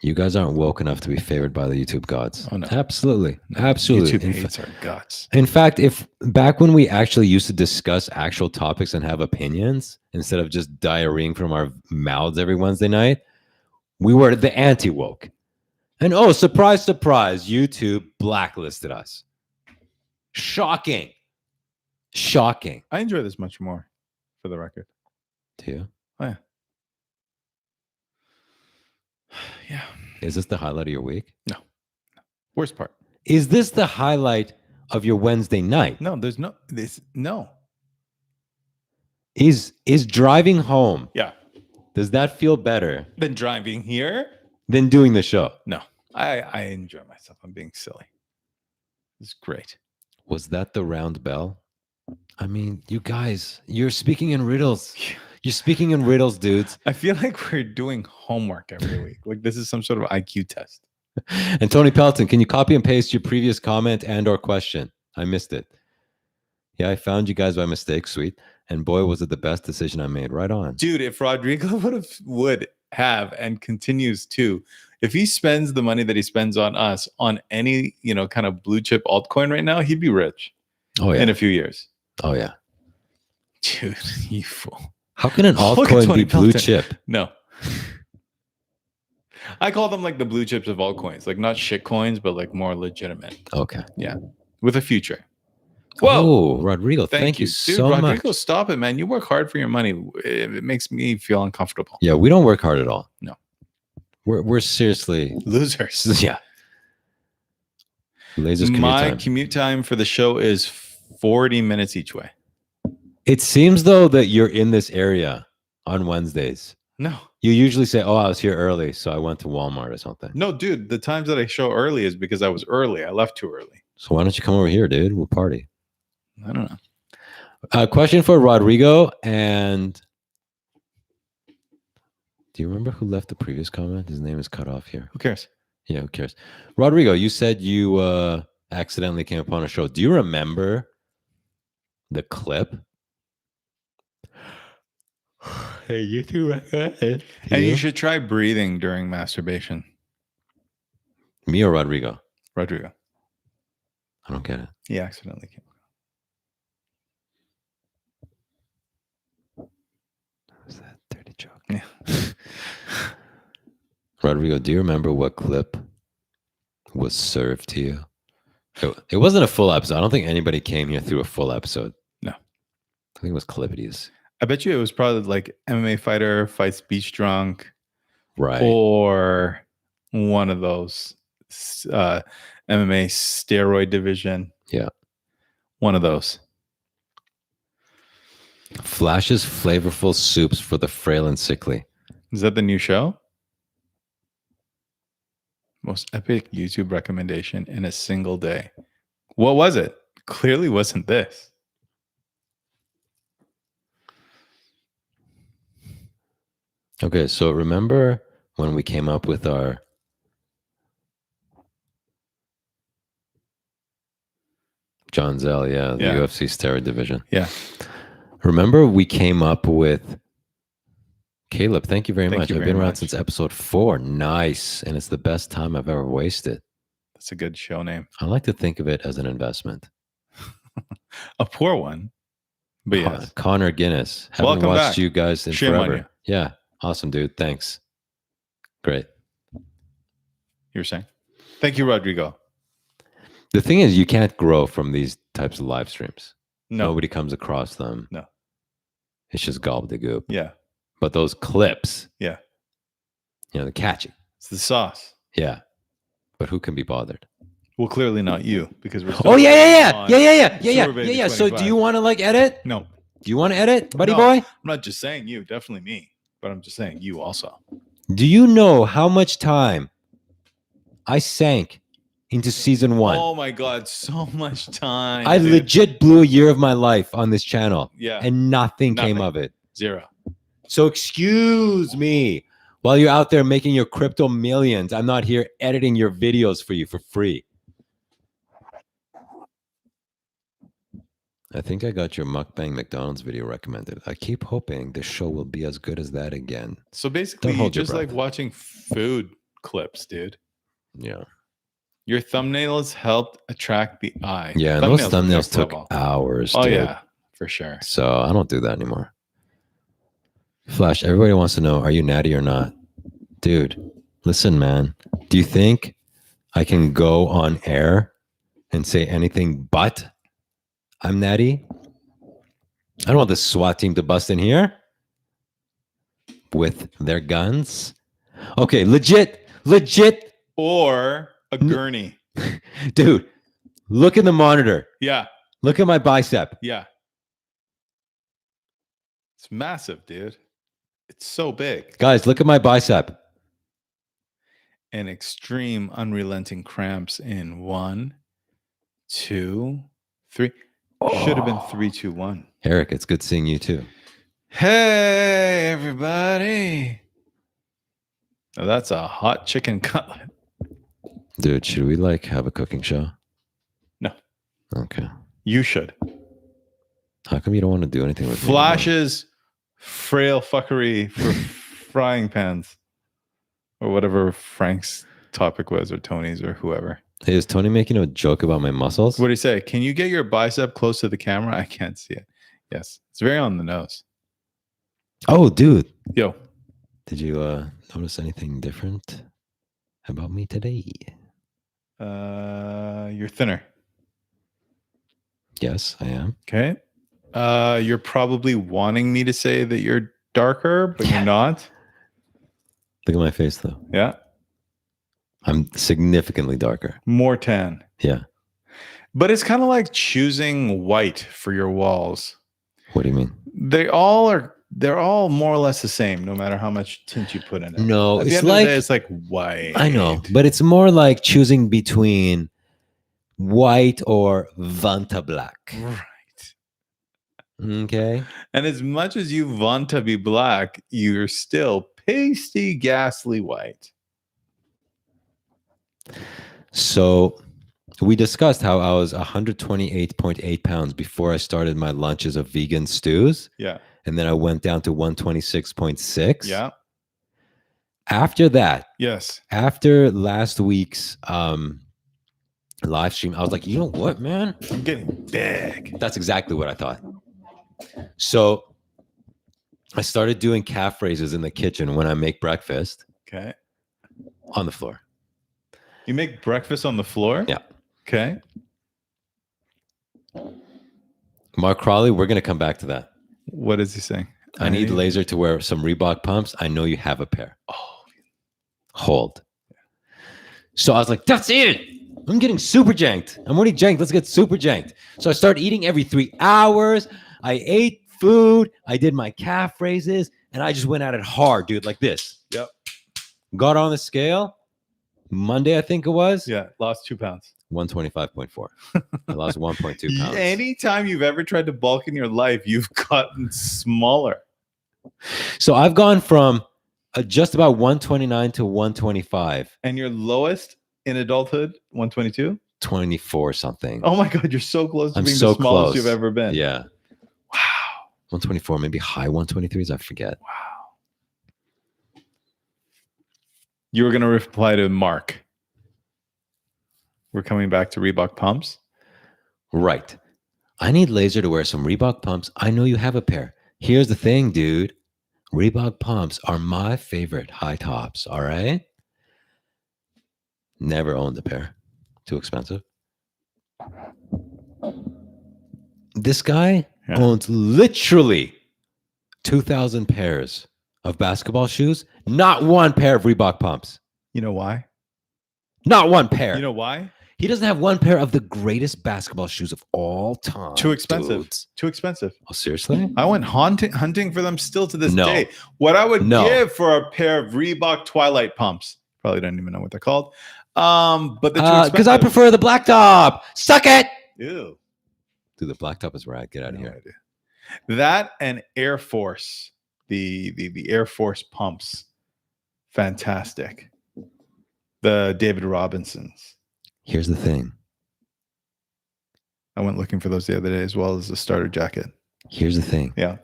You guys aren't woke enough to be favored by the YouTube gods. Oh, no. Absolutely. Absolutely. YouTube hates our guts. In fact, if back when we actually used to discuss actual topics and have opinions, instead of just diarrheaing from our mouths every Wednesday night, we were the anti-woke. And oh, surprise, surprise, YouTube blacklisted us. Shocking. Shocking. I enjoy this much more, for the record. Do you? Oh, yeah. Yeah. Is this the highlight of your week? No. Worst part. Is this the highlight of your Wednesday night? No, there's no no. Is driving home? Yeah. Does that feel better than driving here? Than doing the show? No. I enjoy myself. I'm being silly. It's great. Was that the round bell? I mean, you guys, you're speaking in riddles. You're speaking in riddles, dudes. I feel like we're doing homework every week. Like this is some sort of IQ test. And Tony Pelton, can you copy and paste your previous comment and or question? I missed it. Yeah, I found you guys by mistake, sweet. And boy, was it the best decision I made. Right on. Dude, if Rodrigo would have and continues to, if he spends the money that he spends on us on any, kind of blue chip altcoin right now, he'd be rich. Oh, yeah. In a few years. Oh, yeah. Dude, you fool. How can an altcoin be blue chip? No. I call them like the blue chips of altcoins. Like not shit coins, but like more legitimate. Okay. Yeah. With a future. Whoa. Oh, Rodrigo, thank you so much. Rodrigo, stop it, man. You work hard for your money. It makes me feel uncomfortable. Yeah, we don't work hard at all. No. We're seriously losers. Yeah. Lasers My commute time for the show is 40 minutes each way. It seems though that you're in this area on Wednesdays. No. You usually say, oh, I was here early, so I went to Walmart or something. No, dude. The times that I show early is because I was early. I left too early. So why don't you come over here, dude? We'll party. I don't know. Question for Rodrigo. And do you remember who left the previous comment? His name is cut off here. Who cares? Yeah, who cares? Rodrigo, you said you accidentally came upon a show. Do you remember the clip? Hey, you too. And you should try breathing during masturbation. Me or Rodrigo? Rodrigo. I don't get it. He accidentally came. Was that a dirty joke? Yeah. Rodrigo, do you remember what clip was served to you? It wasn't a full episode. I don't think anybody came here through a full episode. No. I think it was Clippities. I bet you it was probably like MMA fighter fights beach drunk. Right. Or one of those MMA steroid division. Yeah. One of those. Flash's flavorful soups for the frail and sickly. Is that the new show? Most epic YouTube recommendation in a single day. What was it? Clearly wasn't this. Okay, so remember when we came up with our John Zell, the UFC steroid division. Yeah. Remember we came up with Caleb. Thank you very much. I've been around since episode 4. Nice. And it's the best time I've ever wasted. That's a good show name. I like to think of it as an investment. A poor one. But yes. Connor Guinness. Haven't watched you guys in forever. Yeah. Awesome, dude. Thanks. Great. You were saying? Thank you, Rodrigo. The thing is, you can't grow from these types of live streams. No. Nobody comes across them. No. It's just gobbledygook. Yeah. But those clips. Yeah. They're catchy. It's the sauce. Yeah. But who can be bothered? Well, clearly not you, because we're still yeah. So do you want to edit? No. Do you want to edit, buddy boy? I'm not just saying you, definitely me, but I'm just saying you also. Do you know how much time I sank into season 1? Oh my God, so much time. I legit blew a year of my life on this channel. Yeah. And nothing came of it. Zero. So excuse me, while you're out there making your crypto millions, I'm not here editing your videos for you for free. I think I got your mukbang McDonald's video recommended. I keep hoping the show will be as good as that again. So basically, you just like watching food clips, dude. Yeah. Your thumbnails helped attract the eye. Yeah, and those thumbnails took hours, dude. Oh, yeah, for sure. So I don't do that anymore. Flash, everybody wants to know, are you natty or not? Dude, listen, man. Do you think I can go on air and say anything but I'm natty? I don't want the SWAT team to bust in here with their guns. Okay, legit. Or a gurney. Dude, look in the monitor. Yeah. Look at my bicep. Yeah. It's massive, dude. It's so big. Guys, look at my bicep. And extreme unrelenting cramps in 1, 2, 3. Should have been 3, 2, 1. Eric, it's good seeing you too. Hey, everybody. Now that's a hot chicken cutlet. Dude, should we have a cooking show? No. Okay. You should. How come you don't want to do anything with Flash's frail fuckery for frying pans? Or whatever Frank's topic was, or Tony's, or whoever. Hey, is Tony making a joke about my muscles? What do you say? Can you get your bicep close to the camera? I can't see it. Yes. It's very on the nose. Oh, dude. Yo. Did you notice anything different about me today? You're thinner. Yes, I am. Okay. You're probably wanting me to say that you're darker, but you're not. Look at my face, though. Yeah. I'm significantly darker. More tan. Yeah. But it's kind of like choosing white for your walls. What do you mean? They're all more or less the same, no matter how much tint you put in it. No, it's like it's like white. I know, but it's more like choosing between white or Vanta black. Right. Okay. And as much as you want to be black, you're still pasty, ghastly white. So we discussed how I was 128.8 pounds before I started my lunches of vegan stews. Yeah. And then I went down to 126.6. Yeah. After that. Yes. After last week's live stream, I was like, you know what, man? I'm getting big. That's exactly what I thought. So I started doing calf raises in the kitchen when I make breakfast. Okay. On the floor. You make breakfast on the floor? Yeah. Okay. Mark Crawley, we're going to come back to that. What is he saying? I need Laser to wear some Reebok pumps. I know you have a pair. Oh. Hold. So I was like, that's it. I'm getting super janked. I'm already janked. Let's get super janked. So I started eating every 3 hours. I ate food. I did my calf raises. And I just went at it hard, dude, like this. Yep. Got on the scale. Monday, I think it was. Yeah, lost 2 pounds. 125.4. I lost 1.2 pounds. Anytime you've ever tried to bulk in your life, you've gotten smaller. So I've gone from just about 129 to 125. And your lowest in adulthood, 122? 24 something. Oh my God, you're so close to I'm being so the smallest close. you've ever been. Yeah. Wow. 124, maybe high 123s. I forget. Wow. You were going to reply to Mark. We're coming back to Reebok pumps. Right. I need Laser to wear some Reebok pumps. I know you have a pair. Here's the thing, dude. Reebok pumps are my favorite high tops. All right. Never owned a pair. Too expensive. This guy owns literally 2,000 pairs of basketball shoes. Not one pair of Reebok pumps. You know why? Not one pair. You know why? He doesn't have one pair of the greatest basketball shoes of all time. Too expensive. Dudes. Too expensive. Oh, seriously? I went hunting for them still to this day. What I would give for a pair of Reebok Twilight pumps. Probably don't even know what they're called. But they're too expensive. Because I prefer the black top. Suck it. Ew. Dude, the black top is rad. Get out of here. Idea. That and Air Force. The Air Force pumps. Fantastic. The David Robinsons. Here's the thing. I went looking for those the other day as well as the starter jacket. Here's the thing. Yeah.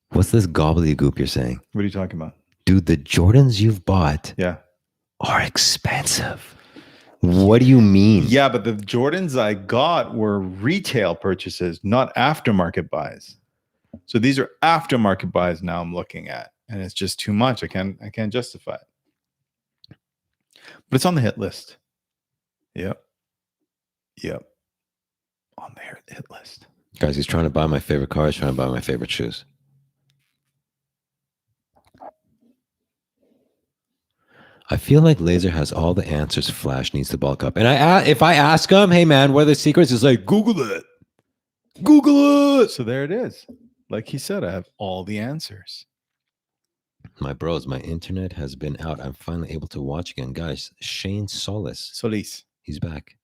What's this gobbledygook you're saying? What are you talking about? Dude, the Jordans you've bought are expensive. What do you mean? Yeah, but the Jordans I got were retail purchases, not aftermarket buys. So these are aftermarket buys now I'm looking at. And it's just too much. I can't justify it. But it's on the hit list. Yep. On the hit list. Guys, he's trying to buy my favorite car. He's trying to buy my favorite shoes. I feel like Laser has all the answers Flash needs to bulk up. And if I ask him, hey man, what are the secrets? He's like, Google it. Google it. So there it is. Like he said, I have all the answers. My bros, my internet has been out. I'm finally able to watch again. Guys, Shane Solis. He's back.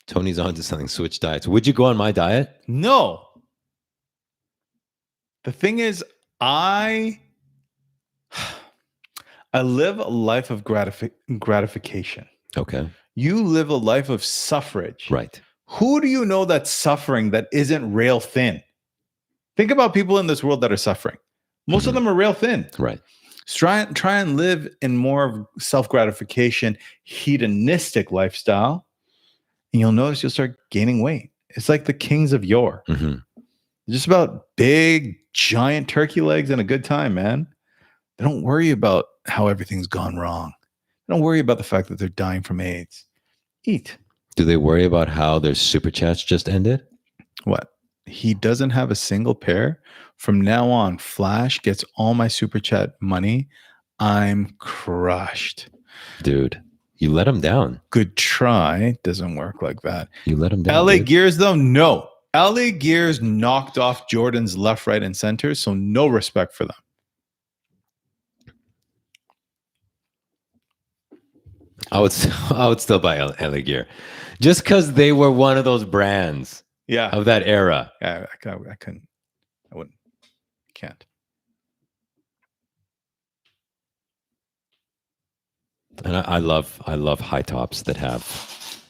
Tony's on to something. Switch diets. Would you go on my diet? No. The thing is, I live a life of gratification. Okay. You live a life of suffrage. Right. Who do you know that's suffering that isn't rail thin? Think about people in this world that are suffering. Most of them are rail thin. Right. Try and live in more of self-gratification, hedonistic lifestyle, and you'll notice you'll start gaining weight. It's like the kings of yore. Just about big, giant turkey legs and a good time, man. They don't worry about how everything's gone wrong. They don't worry about the fact that they're dying from AIDS. Eat. Do they worry about how their super chats just ended? What? He doesn't have a single pair. From now on, Flash gets all my super chat money. I'm crushed. Dude, you let him down. Good try. Doesn't work like that. You let him down. LA Gears, though, no. LA Gears knocked off Jordan's left, right, and center, so no respect for them. I would still buy LA Gear. Just because they were one of those brands. Yeah. Of that era. Yeah, I couldn't. I wouldn't. Can't. And I love high tops that have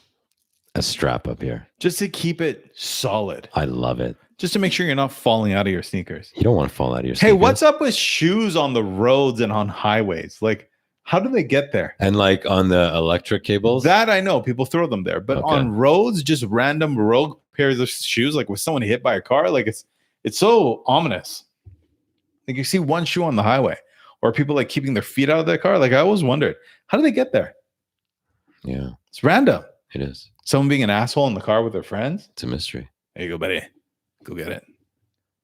a strap up here. Just to keep it solid. I love it. Just to make sure you're not falling out of your sneakers. You don't want to fall out of your sneakers. Hey, what's up with shoes on the roads and on highways? Like, how do they get there? And like on the electric cables? That I know. People throw them there. But on roads, just random rogue pairs of shoes, like with someone hit by a car, like it's so ominous. Like you see one shoe on the highway, or people like keeping their feet out of their car. Like I always wondered, how do they get there? Yeah. It's random. It is. Someone being an asshole in the car with their friends. It's a mystery. There you go, buddy. Go get it.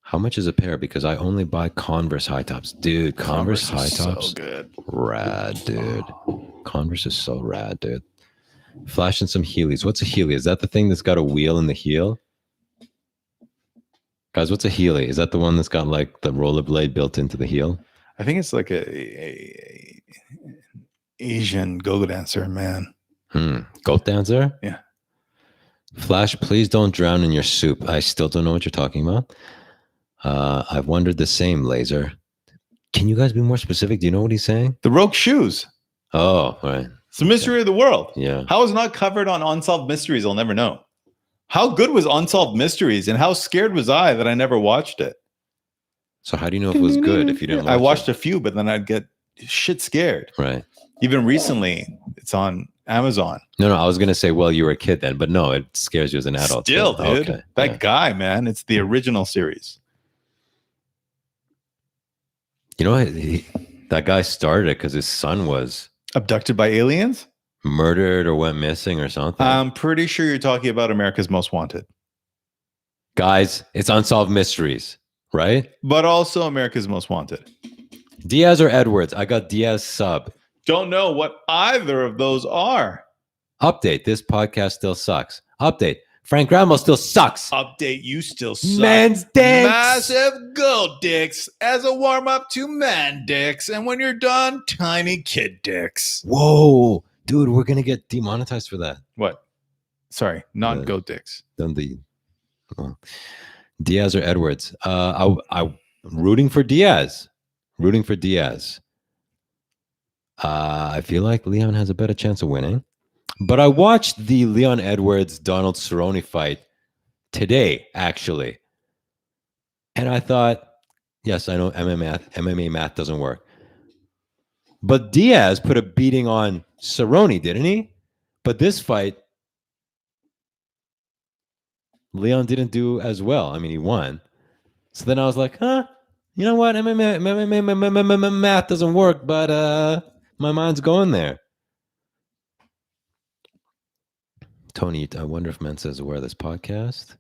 How much is a pair? Because I only buy Converse high tops. Dude, Converse high tops. So good. Rad, dude. Converse is so rad, dude. Flashing some Heelys. What's a Heely? Is that the thing that's got a wheel in the heel? Guys, what's a Heely? Is that the one that's got like the rollerblade built into the heel? I think it's like a Asian go-go dancer, man. Goat dancer? Yeah. Flash, please don't drown in your soup. I still don't know what you're talking about. I've wondered the same, Laser. Can you guys be more specific? Do you know what he's saying? The Rogue shoes. Oh, right. It's the mystery of the world. Yeah. How is not covered on Unsolved Mysteries? I'll never know. How good was Unsolved Mysteries, and how scared was I that I never watched it? So how do you know if it was good if you didn't watch I watched it? a few, but then I'd get shit scared. Right. Even recently, it's on Amazon. No, I was gonna say, well, you were a kid then, but no, it scares you as an adult. Still, too. dude. That guy, man. It's the original series. You know, that guy started it because his son was Abducted by aliens? murdered or went missing or something. I'm pretty sure you're talking about America's Most Wanted. Guys, it's Unsolved Mysteries, right? But also America's Most Wanted. Diaz or Edwards? I got Diaz sub. Don't know what either of those are. Update. This podcast still sucks. Update. Frank Grammo still sucks. Update, you still suck. Man's dicks. Massive goat dicks as a warm-up to man dicks. And when you're done, tiny kid dicks. Whoa. Dude, we're going to get demonetized for that. What? Sorry, not goat dicks. Diaz or Edwards? I'm rooting for Diaz. I feel like Leon has a better chance of winning. But I watched the Leon Edwards Donald Cerrone fight today, actually. And I thought, yes, I know MMA math doesn't work. But Diaz put a beating on Cerrone, didn't he? But this fight, Leon didn't do as well. I mean, he won. So then I was like, you know what? MMA math doesn't work, but my mind's going there. Tony, I wonder if man says aware of this podcast.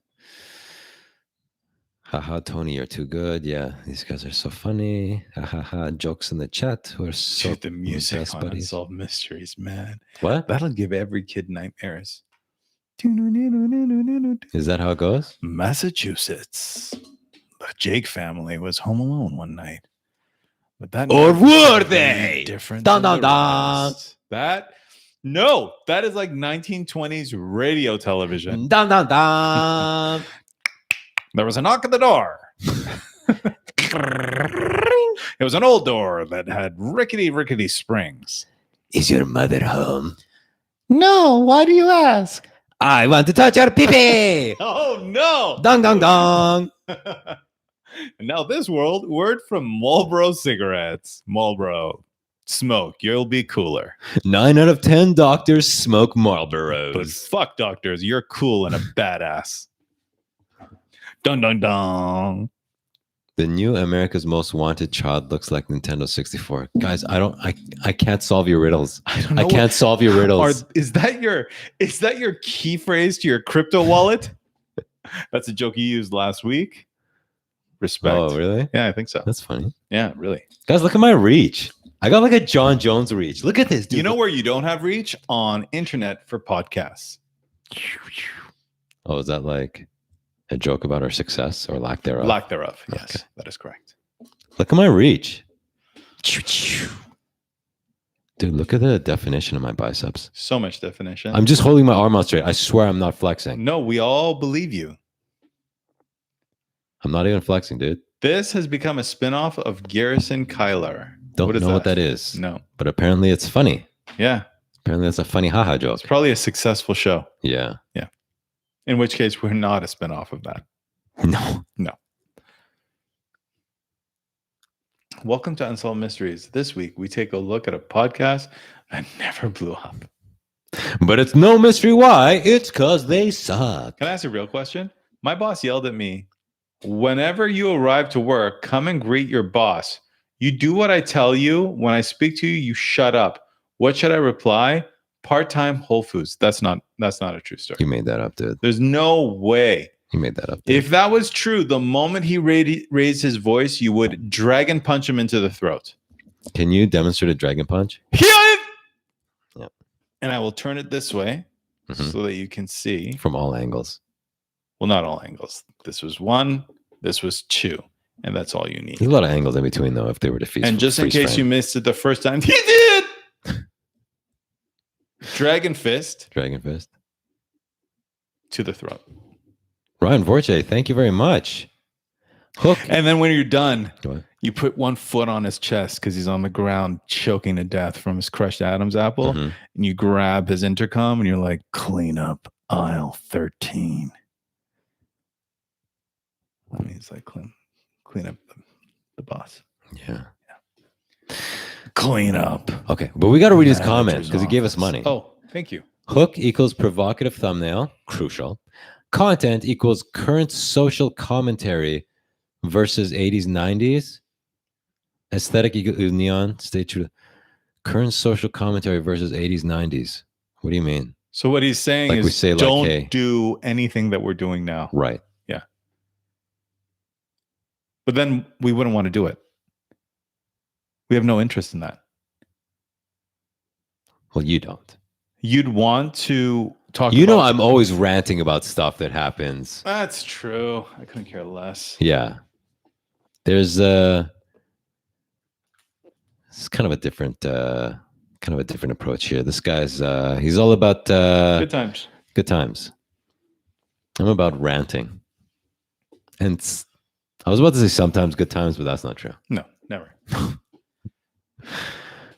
Haha, Tony, you're too good. Yeah, these guys are so funny. Haha, jokes in the chat. We're so Dude, the music best on buddies. Unsolved Mysteries, man. What? That'll give every kid nightmares. Is that how it goes? Massachusetts. The Jake family was home alone one night. But that Or night was were very they? different Dun, than dun, the rest. That is like 1920s radio television. Dun, dun, dun. There was a knock at the door. It was an old door that had rickety springs. Is your mother home? No, why do you ask? I want to touch your pee-pee. Oh no! Dong, dong, dong. Now this word from Marlboro cigarettes. Marlboro. Smoke, you'll be cooler. 9 out of 10 doctors smoke But Marlboros. fuck doctors, you're cool and a badass. Dun dun dun. The new America's Most Wanted child looks like Nintendo 64. Guys, I can't solve your riddles. I can't solve your riddles. Is that your key phrase to your crypto wallet? That's a joke you used last week. Respect. Oh, really? Yeah, I think so. That's funny. Yeah, really. Guys, look at my reach. I got like a John Jones reach. Look at this, dude. You know where you don't have reach? On internet for podcasts. Oh, is that like a joke about our success or lack thereof? Lack thereof. Yes, Okay. that is correct. Look at my reach. Dude, look at the definition of my biceps. So much definition. I'm just holding my arm out straight. I swear I'm not flexing. No, we all believe you. I'm not even flexing, dude. This has become a spinoff of Garrison Kyler. Don't know what that is. No. But apparently it's funny. Yeah. Apparently that's a funny haha joke. It's probably a successful show. Yeah. In which case, we're not a spinoff of that. No. Welcome to Unsolved Mysteries. This week, we take a look at a podcast that never blew up. But it's no mystery why. It's because they suck. Can I ask a real question? My boss yelled at me, whenever you arrive to work, come and greet your boss. You do what I tell you. When I speak to you, you shut up. What should I reply? Part-time Whole Foods. That's not a true story. You made that up, dude. There's no way. You made that up, dude. If that was true, the moment he raised his voice, you would dragon punch him into the throat. Can you demonstrate a dragon punch? Yep. And I will turn it this way so that you can see. From all angles. Well, not all angles. This was 1. This was 2. And that's all you need. There's a lot of angles in between, though, if they were to freeze. And just in case frame. you missed it the first time, he did. Dragon Fist Dragon Fist. to the throat. Ryan Vorche, thank you very much. Hook. And then when you're done, Go ahead. you put one foot on his chest because he's on the ground choking to death from his crushed Adam's apple. Mhm. And you grab his intercom and you're like, clean up aisle 13. I mean, it's like clean up the boss. Yeah. Clean up. Okay, but we got to read his Manager's comment because he gave us office. money. Oh, thank you. Hook equals provocative thumbnail, crucial. Content equals current social commentary versus 80s, 90s. Aesthetic equals neon, stay true. Current social commentary versus 80s, 90s. What do you mean? So what he's saying Like is we say, like, don't hey. do anything that we're doing now. Right. Yeah. But then we wouldn't want to do it. We have no interest in that. Well, you don't. You'd want to talk You know about... I'm always ranting about stuff that happens. That's true. I couldn't care less. Yeah. There's it's kind of a different approach here. This guy's he's all about Good times. Good times. I'm about ranting. And I was about to say sometimes good times, but that's not true. No, never.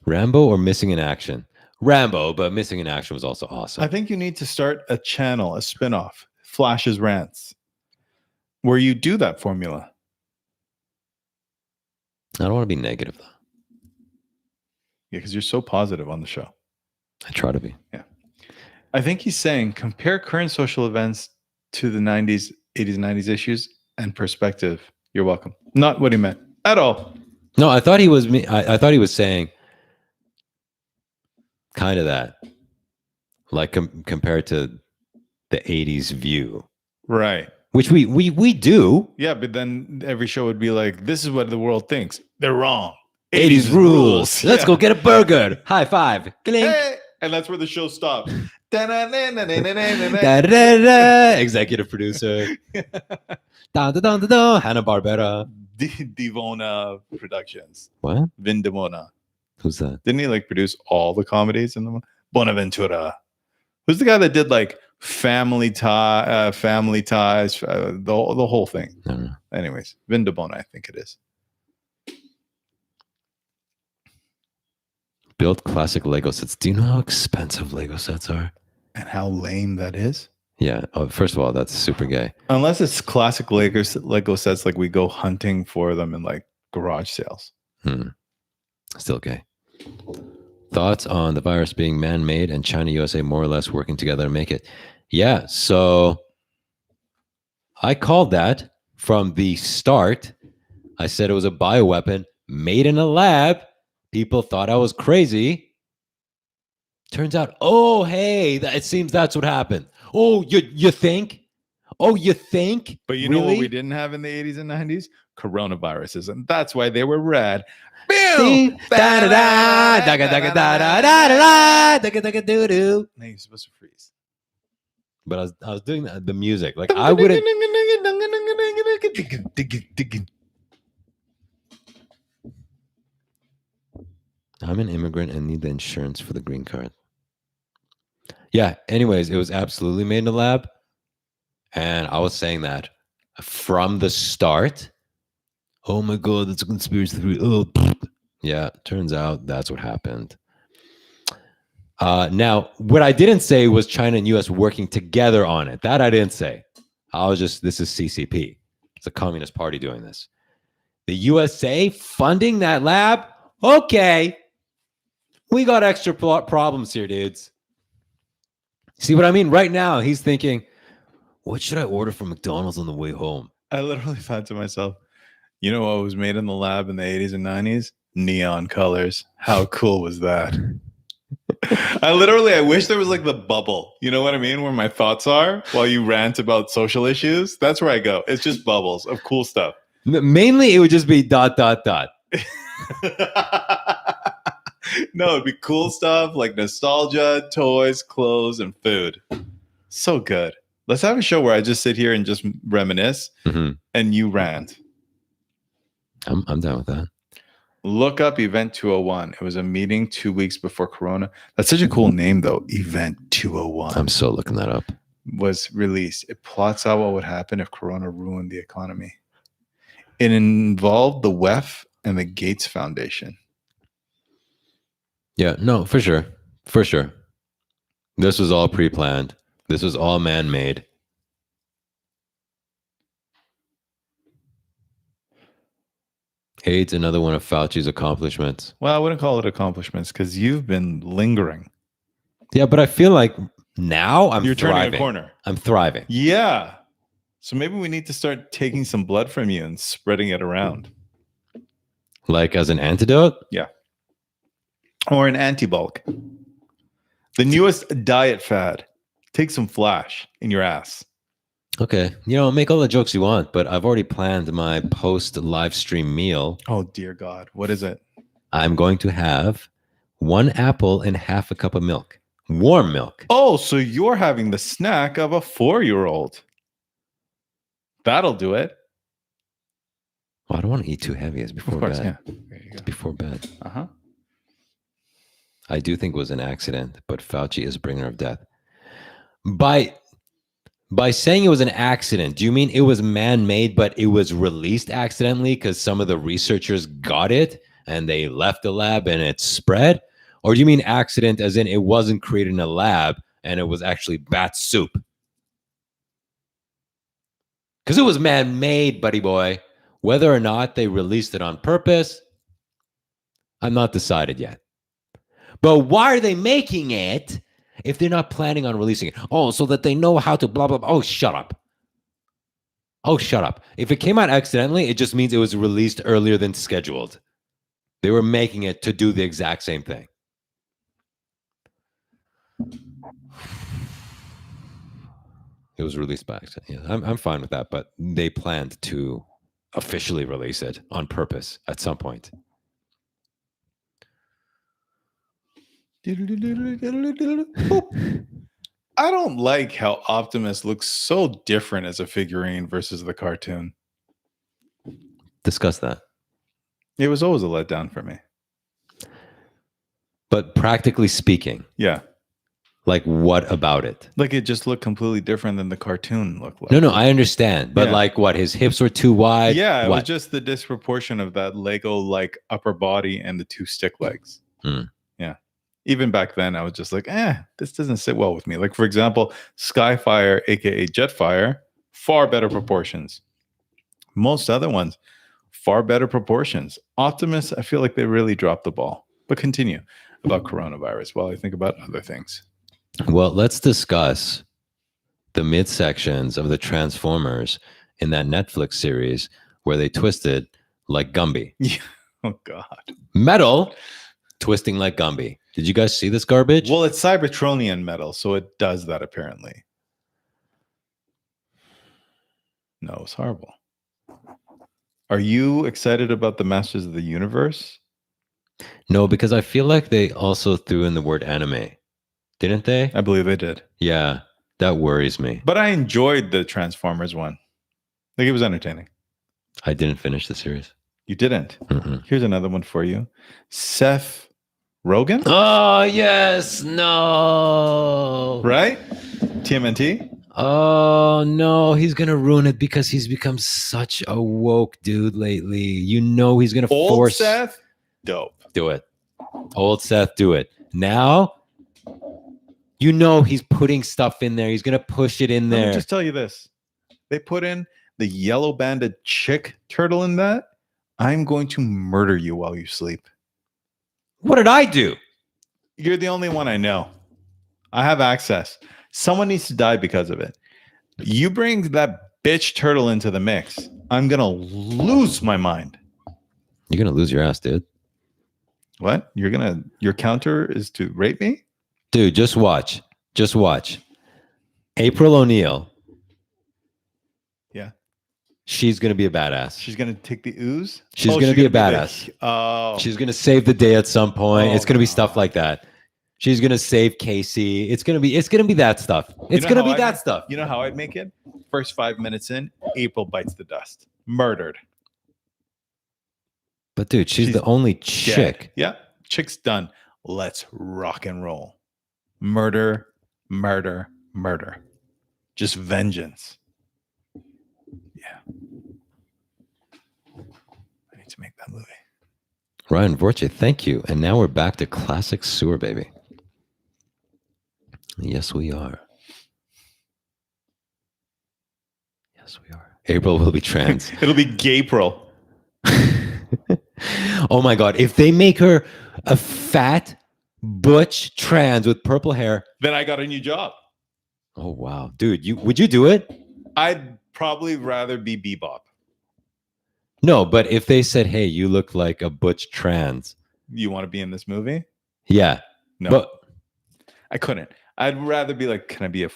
Rambo or Missing in Action? Rambo, but Missing in Action was also awesome. I think you need to start a channel, a spinoff, Flash's Rants, where you do that formula. I don't want to be negative, though. Yeah, because you're so positive on the show. I try to be. Yeah. I think he's saying compare current social events to the 90s, 80s, 90s issues and perspective. You're welcome. Not what he meant at all. No, I thought he was I thought he was saying kind of that, like compared to the 80s view. Right. Which we do. Yeah, but then every show would be like, this is what the world thinks. They're wrong. 80s rules. Let's go get a burger. High five. Clink. Hey! And that's where the show stops. Executive producer. Hanna-Barbera. Divona Productions. What? Vin Dimona. Who's that? Didn't he like produce all the comedies in the Bonaventura? Who's the guy that did like Family Ties, the whole thing? I don't know. Anyways, Vin Dimona, I think it is. Build classic Lego sets. Do you know how expensive Lego sets are? And how lame that is. Yeah. Oh, first of all, that's super gay. Unless it's classic Lego sets, like we go hunting for them in like garage sales. Still gay. Thoughts on the virus being man-made and China, USA more or less working together to make it? Yeah. So I called that from the start. I said it was a bioweapon made in a lab. People thought I was crazy. Turns out, oh, hey, it seems that's what happened. Oh, you think? Oh, you think? But you really? know what we didn't have in the 80s and 90s? Coronaviruses. And that's why they were rad. Hey, you're supposed to freeze. But I was doing the music. Like I wouldn't. I'm an immigrant and need the insurance for the green card. Yeah. Anyways, it was absolutely made in the lab. And I was saying that from the start. Oh my God, that's a conspiracy theory. Oh, yeah. Turns out that's what happened. Now, what I didn't say was China and US working together on it. That I didn't say. I was just, this is CCP. It's a communist party doing this. The USA funding that lab? Okay. We got extra problems here, dudes. See what I mean? Right now, he's thinking, what should I order from McDonald's on the way home? I literally thought to myself, you know what was made in the lab in the 80s and 90s? Neon colors. How cool was that? I wish there was like the bubble. You know what I mean? Where my thoughts are while you rant about social issues. That's where I go. It's just bubbles of cool stuff. Mainly, it would just be ... No, it'd be cool stuff like nostalgia, toys, clothes, and food. So good. Let's have a show where I just sit here and just reminisce and you rant. I'm down with that. Look up Event 201. It was a meeting 2 weeks before Corona. That's such a cool name, though. Event 201. I'm so looking that up. Was released. It plots out what would happen if Corona ruined the economy. It involved the WEF and the Gates Foundation. Yeah, no, for sure. For sure. This was all pre-planned. This was all man-made. AIDS, another one of Fauci's accomplishments. Well, I wouldn't call it accomplishments because you've been lingering. Yeah, but I feel like now you're thriving. Turning a corner. I'm thriving. Yeah. So maybe we need to start taking some blood from you and spreading it around. Like as an antidote? Yeah. Or an anti-bulk. The newest diet fad. Take some flash in your ass. Okay. Make all the jokes you want, but I've already planned my post live stream meal. Oh, dear God. What is it? I'm going to have 1 apple and half a cup of milk. Warm milk. Oh, so you're having the snack of a 4-year-old. That'll do it. Well, I don't want to eat too heavy. It's before bed. Yeah. There you go. It's before bed. Uh-huh. I do think it was an accident, but Fauci is a bringer of death. By saying it was an accident, do you mean it was man-made, but it was released accidentally because some of the researchers got it and they left the lab and it spread? Or do you mean accident as in it wasn't created in a lab and it was actually bat soup? Because it was man-made, buddy boy. Whether or not they released it on purpose, I'm not decided yet. But why are they making it if they're not planning on releasing it? Oh, so that they know how to blah, blah, blah. Oh, shut up. Oh, shut up. If it came out accidentally, it just means it was released earlier than scheduled. They were making it to do the exact same thing. It was released by accident. Yeah, I'm fine with that, but they planned to officially release it on purpose at some point. I don't like how Optimus looks so different as a figurine versus the cartoon. Discuss that. It was always a letdown for me. But practically speaking, yeah. Like what about it? Like it just looked completely different than the cartoon looked like. No, I understand. But like what? His hips were too wide? Yeah, it was just the disproportion of that Lego-like upper body and the 2 stick legs. Yeah. Even back then, I was just like, this doesn't sit well with me. Like, for example, Skyfire, aka Jetfire, far better proportions. Most other ones, far better proportions. Optimus, I feel like they really dropped the ball. But continue about coronavirus while I think about other things. Well, let's discuss the midsections of the Transformers in that Netflix series where they twisted like Gumby. Yeah. Oh, God. Metal twisting like Gumby. Did you guys see this garbage? Well, it's Cybertronian metal, so it does that apparently. No, it's horrible. Are you excited about the Masters of the Universe? No, because I feel like they also threw in the word anime. Didn't they? I believe they did. Yeah, that worries me. But I enjoyed the Transformers one. Like it was entertaining. I didn't finish the series. You didn't? Mm-mm. Here's another one for you. Seth Rogen? Oh, yes. No. Right? TMNT? Oh, no. He's going to ruin it because he's become such a woke dude lately. You know he's going to force... Seth? Dope. Do it. Old Seth, do it. Now, you know he's putting stuff in there. He's going to push it in there. Let me just tell you this. They put in the yellow banded chick turtle in that. I'm going to murder you while you sleep. What did I do? You're the only one I know. I have access. Someone needs to die because of it. You bring that bitch turtle into the mix, I'm going to lose my mind. You're going to lose your ass, dude. What? Your counter is to rape me? Dude, just watch. Just watch. April O'Neil. Yeah. She's going to be a badass. She's going to take the ooze? She's going to be a badass. She's going to save the day at some point. It's going to be stuff like that. She's going to save Casey. It's going to be that stuff. It's going to be that stuff. You know how I'd make it? First 5 minutes in, April bites the dust. Murdered. But dude, she's the only chick. Yeah, chick's done. Let's rock and roll. Murder, murder, murder. Just vengeance. Yeah. I need to make that movie. Ryan Vorche, thank you. And now we're back to classic sewer, baby. Yes, we are. Yes, we are. April will be trans. It'll be Gapril. Oh my God. If they make her a fat, butch trans with purple hair. Then I got a new job. Oh, wow. Dude, would you do it? I'd probably rather be Bebop. No, but if they said, hey, you look like a butch trans. You want to be in this movie? Yeah. No. But I couldn't. I'd rather be like, can I be a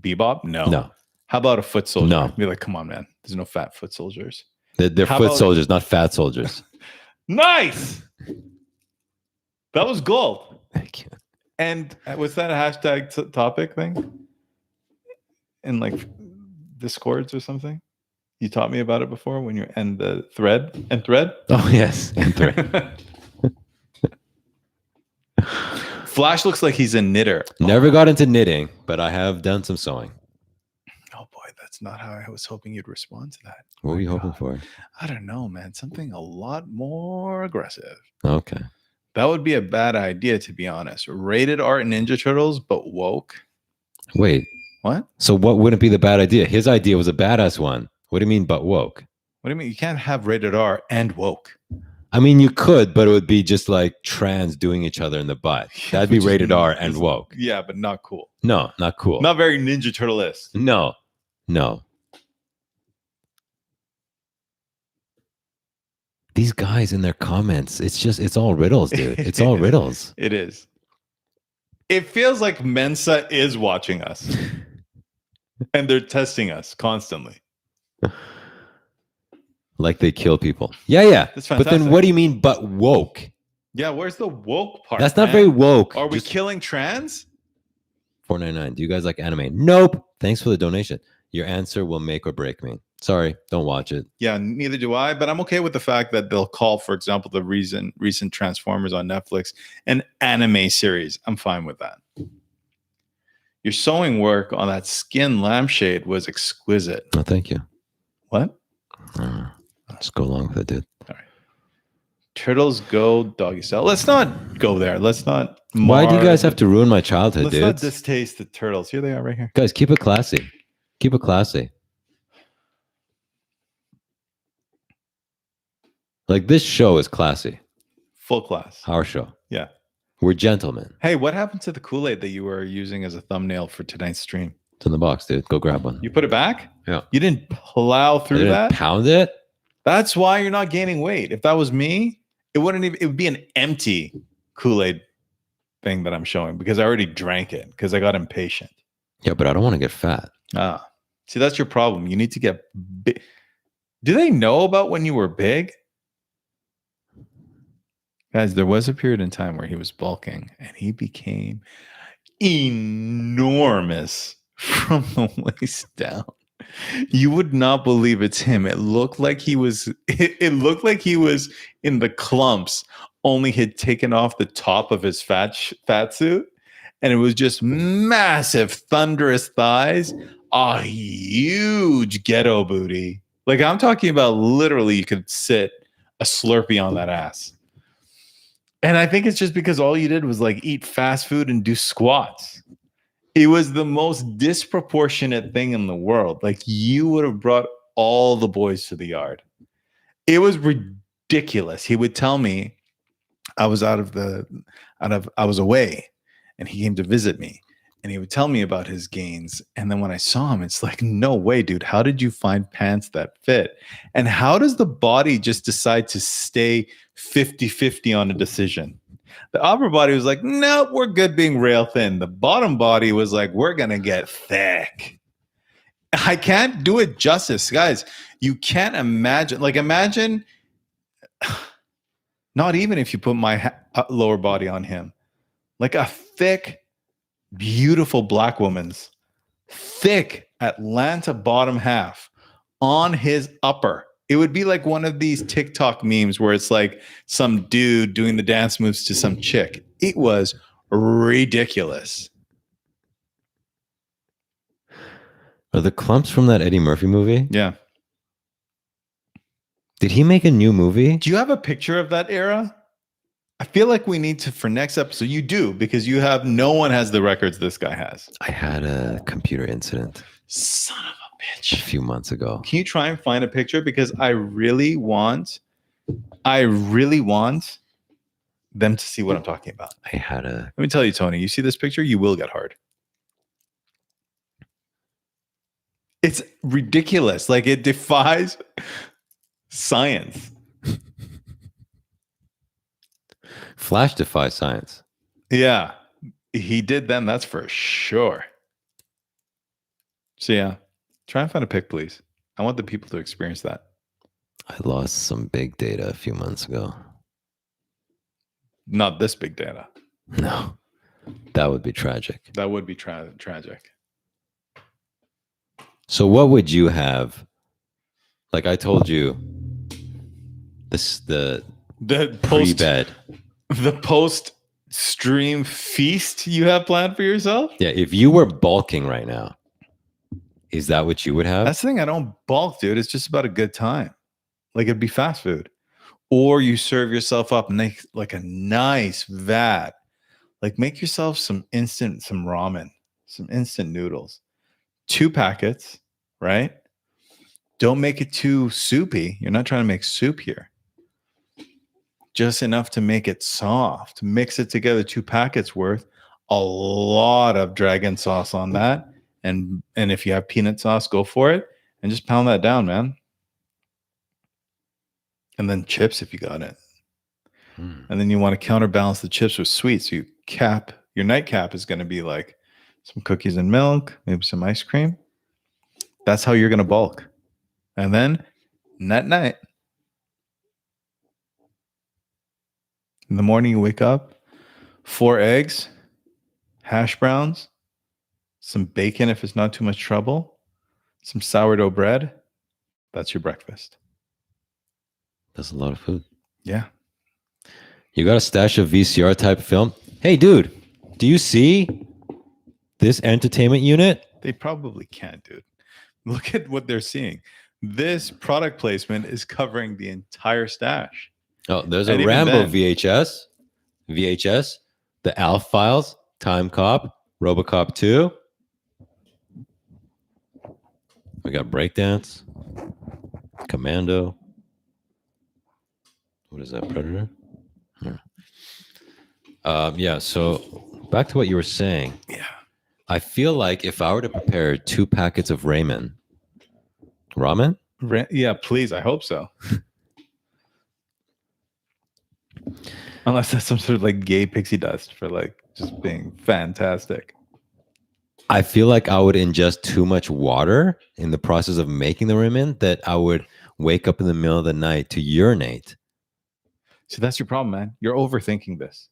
Bebop? No. No. How about a foot soldier? No. Be like, come on, man. There's no fat foot soldiers. They're foot soldiers, not fat soldiers. Nice. That was gold. Thank you. And was that a hashtag topic thing? In like Discords or something? You taught me about it before when you're and the thread. Oh, yes. And thread. Flash looks like he's a knitter. Never got into knitting, but I have done some sewing. Oh boy, that's not how I was hoping you'd respond to that. What were you hoping for? I don't know, man. Something a lot more aggressive. Okay. That would be a bad idea, to be honest. Rated R Ninja Turtles, but woke. Wait. What? So what wouldn't be the bad idea? His idea was a badass one. What do you mean, but woke? What do you mean? You can't have rated R and woke. I mean, you could, but it would be just like trans doing each other in the butt. That'd be rated R and woke. Yeah, but not cool. No, not cool. Not very Ninja Turtle-esque. No. These guys in their comments, it's all riddles, dude. It's all riddles. It is. It feels like Mensa is watching us. And they're testing us constantly. Like they kill people. Yeah. That's but then fantastic. what do you mean, but woke? Yeah, where's the woke part? That's not very woke. Are we killing trans? $4.99. Do you guys like anime? Nope. Thanks for the donation. Your answer will make or break me. Sorry, don't watch it. Yeah, neither do I. But I'm okay with the fact that they'll call, for example, the recent Transformers on Netflix an anime series. I'm fine with that. Your sewing work on that skin lampshade was exquisite. Oh, thank you. What? Let's go along with it, dude. All right. Turtles go doggy style. Let's not go there. Let's not. Why do you guys have to ruin my childhood, dude? Let's not distaste the turtles. Here they are right here. Guys, keep it classy. Keep it classy. Like this show is classy. Full class. Our show. Yeah. We're gentlemen. Hey, what happened to the Kool-Aid that you were using as a thumbnail for tonight's stream? It's in the box, dude. Go grab one. You put it back? Yeah. You didn't plow through that? Pound it? That's why you're not gaining weight. If that was me, it would be an empty Kool-Aid thing that I'm showing because I already drank it because I got impatient. Yeah, but I don't want to get fat. See, that's your problem. You need to get big. Do they know about when you were big? Guys, there was a period in time where he was bulking and he became enormous from the waist down. You would not believe it's him. It looked like he was in the clumps, only had taken off the top of his fat suit, and it was just massive, thunderous thighs, a huge ghetto booty. Like I'm talking about literally you could sit a Slurpee on that ass. And I think it's just because all you did was like eat fast food and do squats. It was the most disproportionate thing in the world. Like you would have brought all the boys to the yard. It was ridiculous. He would tell me I was I was away and he came to visit me and he would tell me about his gains. And then when I saw him, it's like, no way, dude. How did you find pants that fit? And how does the body just decide to stay 50-50 on a decision? The upper body was like, nope, we're good being rail thin. The bottom body was like, we're going to get thick. I can't do it justice. Guys, you can't imagine. Like, imagine, not even if you put my lower body on him, like a thick, beautiful black woman's thick Atlanta bottom half on his upper. It would be like one of these TikTok memes where it's like some dude doing the dance moves to some chick. It was ridiculous. Are the clumps from that Eddie Murphy movie? Yeah. Did he make a new movie? Do you have a picture of that era? I feel like we need to, for next episode, you do, because no one has the records this guy has. I had a computer incident. Son of a A bitch. few months ago. Can you try and find a picture? Because I really want them to see what I'm talking about. Let me tell you, Tony, you see this picture, you will get hard. It's ridiculous. Like, it defies science. Flash defies science. Yeah, he did then. That's for sure. So yeah, try and find a pic, please. I want the people to experience that. I lost some big data a few months ago. Not this big data. No, that would be tragic. That would be tragic. So what would you have? Like I told you, the pre-bed. The post-stream feast you have planned for yourself? Yeah, if you were bulking right now, is that what you would have? That's the thing. I don't bulk, dude. It's just about a good time. Like, it'd be fast food. Or you serve yourself up like a nice vat. Like, make yourself some ramen, some instant noodles. 2 packets, right? Don't make it too soupy. You're not trying to make soup here. Just enough to make it soft. Mix it together, 2 packets worth. A lot of dragon sauce on that. And if you have peanut sauce, go for it. And just pound that down, man. And then chips if you got it. And then you want to counterbalance the chips with sweet. So your nightcap is going to be like some cookies and milk, maybe some ice cream. That's how you're going to bulk. And then night. In the morning, you wake up, 4 eggs, hash browns, some bacon if it's not too much trouble, some sourdough bread. That's your breakfast. That's a lot of food. Yeah. You got a stash of VCR type film? Hey, dude, do you see this entertainment unit? They probably can't, dude. Look at what they're seeing. This product placement is covering the entire stash. Oh, there's a Rambo VHS, the Alf Files, Time Cop, RoboCop 2. We got Breakdance, Commando. What is that, Predator? Yeah, so back to what you were saying. Yeah. I feel like if I were to prepare 2 packets of ramen? Yeah, please. I hope so. Unless that's some sort of like gay pixie dust for like just being fantastic. I feel like I would ingest too much water in the process of making the ramen that I would wake up in the middle of the night to urinate. So that's your problem, man. You're overthinking this.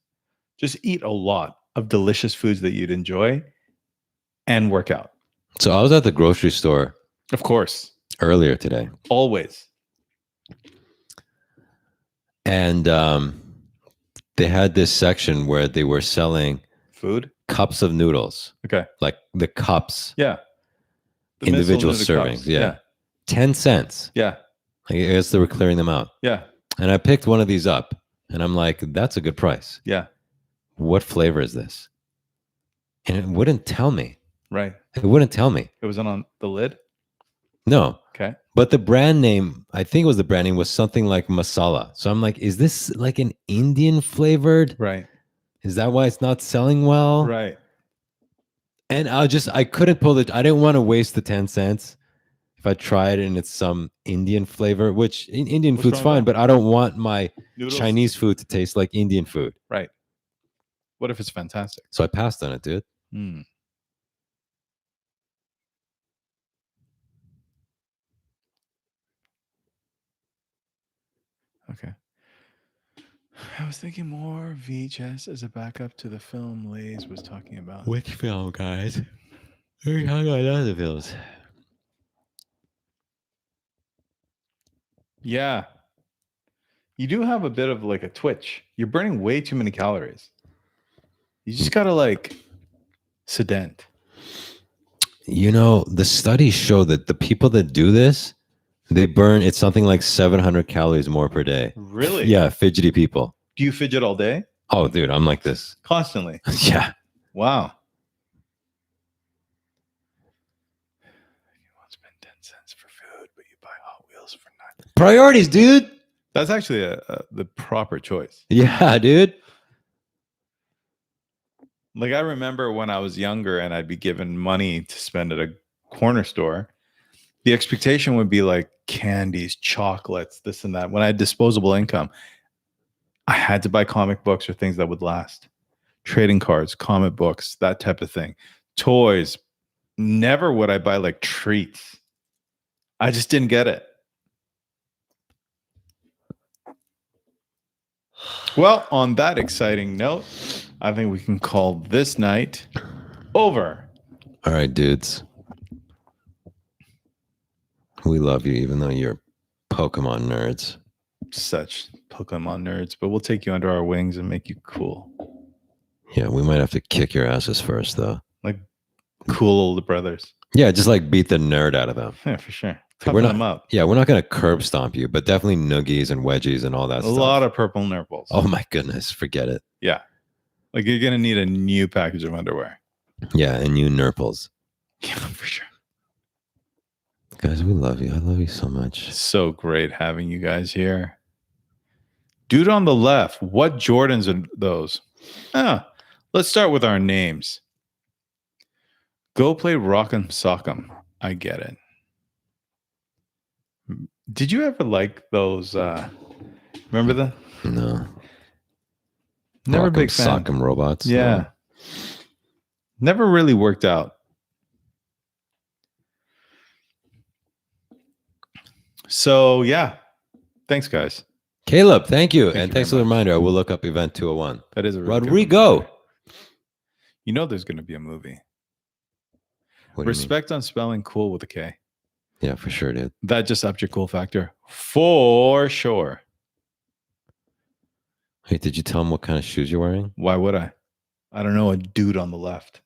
Just eat a lot of delicious foods that you'd enjoy and work out. So I was at the grocery store. Of course. Earlier today. Always. And they had this section where they were selling food, cups of noodles. Okay. Like the cups. Yeah. The individual servings. Cups. Yeah. 10 cents. Yeah. I guess they were clearing them out. Yeah. And I picked one of these up and I'm like, that's a good price. Yeah. What flavor is this? And it wouldn't tell me. Right. It wouldn't tell me. It wasn't on the lid? No. Okay. But the brand name, I think it was the brand name, was something like masala. So I'm like, is this like an Indian flavored? Right. Is that why it's not selling well? Right. And I couldn't pull it. I didn't want to waste the 10 cents if I try it and it's some Indian flavor, which Indian food's fine, but I don't want my noodles? Chinese food to taste like Indian food. Right. What if it's fantastic? So I passed on it, dude. Okay. I was thinking more VHS as a backup to the film Lays was talking about. Which film, guys? We're talking about other films. Yeah. You do have a bit of like a twitch. You're burning way too many calories. You just gotta like sedent. You know, the studies show that the people that do this, they burn, it's something like 700 calories more per day. Really? Yeah, fidgety people. Do you fidget all day? Oh, dude, I'm like this. Constantly. Yeah. Wow. You won't spend 10 cents for food, but you buy Hot Wheels for nothing. Priorities, dude. That's actually the proper choice. Yeah, dude. Like I remember when I was younger and I'd be given money to spend at a corner store, the expectation would be like candies, chocolates, this and that. When I had disposable income, I had to buy comic books or things that would last. Trading cards, comic books, that type of thing. Toys. Never would I buy like treats. I just didn't get it. Well, on that exciting note, I think we can call this night over. All right, dudes. We love you, even though you're Pokemon nerds. Such Pokemon nerds, but we'll take you under our wings and make you cool. Yeah, we might have to kick your asses first, though. Like cool older brothers. Yeah, just like beat the nerd out of them. Yeah, for sure. Like, Toughen them up. Yeah, we're not going to curb stomp you, but definitely noogies and wedgies and all that stuff. A lot of purple nurples. Oh my goodness, forget it. Yeah. Like you're going to need a new package of underwear. Yeah, and you nurples. Yeah, for sure. Guys, we love you. I love you so much. It's so great having you guys here. Dude on the left, what Jordans are those? Let's start with our names. Go play Rock'em Sock'em. I get it. Did you ever like those? Remember the? No. Never a big fan. Sock'em robots. Yeah. No. Never really worked out. So yeah. Thanks, guys. Caleb, thank you. Thank and you thanks for very the much. reminder. I will look up Event 201. That is a really good Rodrigo. one. You know there's going to be a movie. What do you mean? Respect on spelling cool with a K. Yeah, for sure, dude. That just upped your cool factor. For sure. Hey, did you tell him what kind of shoes you're wearing? Why would I? I don't know a dude on the left.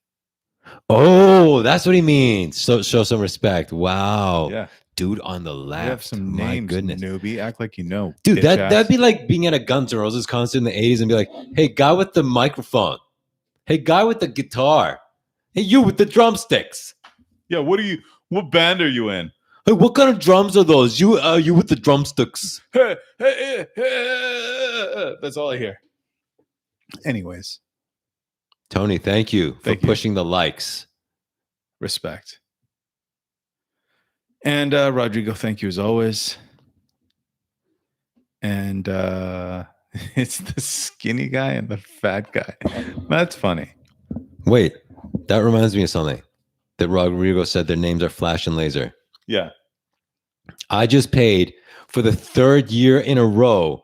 Oh, that's what he means. So show some respect. Wow. Yeah. Dude on the left. You have some My names, goodness. newbie. Act like you know. Dude, bitch ass. that'd be like being at a Guns N' Roses concert in the 80s and be like, hey, guy with the microphone. Hey, guy with the guitar. Hey, you with the drumsticks. Yeah, what band are you in? Hey, what kind of drums are those? You with the drumsticks. Hey, hey, hey. That's all I hear. Anyways. Tony, thank you Thank for you. pushing the likes. Respect. And Rodrigo, thank you as always. And it's the skinny guy and the fat guy. That's funny. Wait, that reminds me of something that Rodrigo said their names are Flash and Laser. Yeah. I just paid for the third year in a row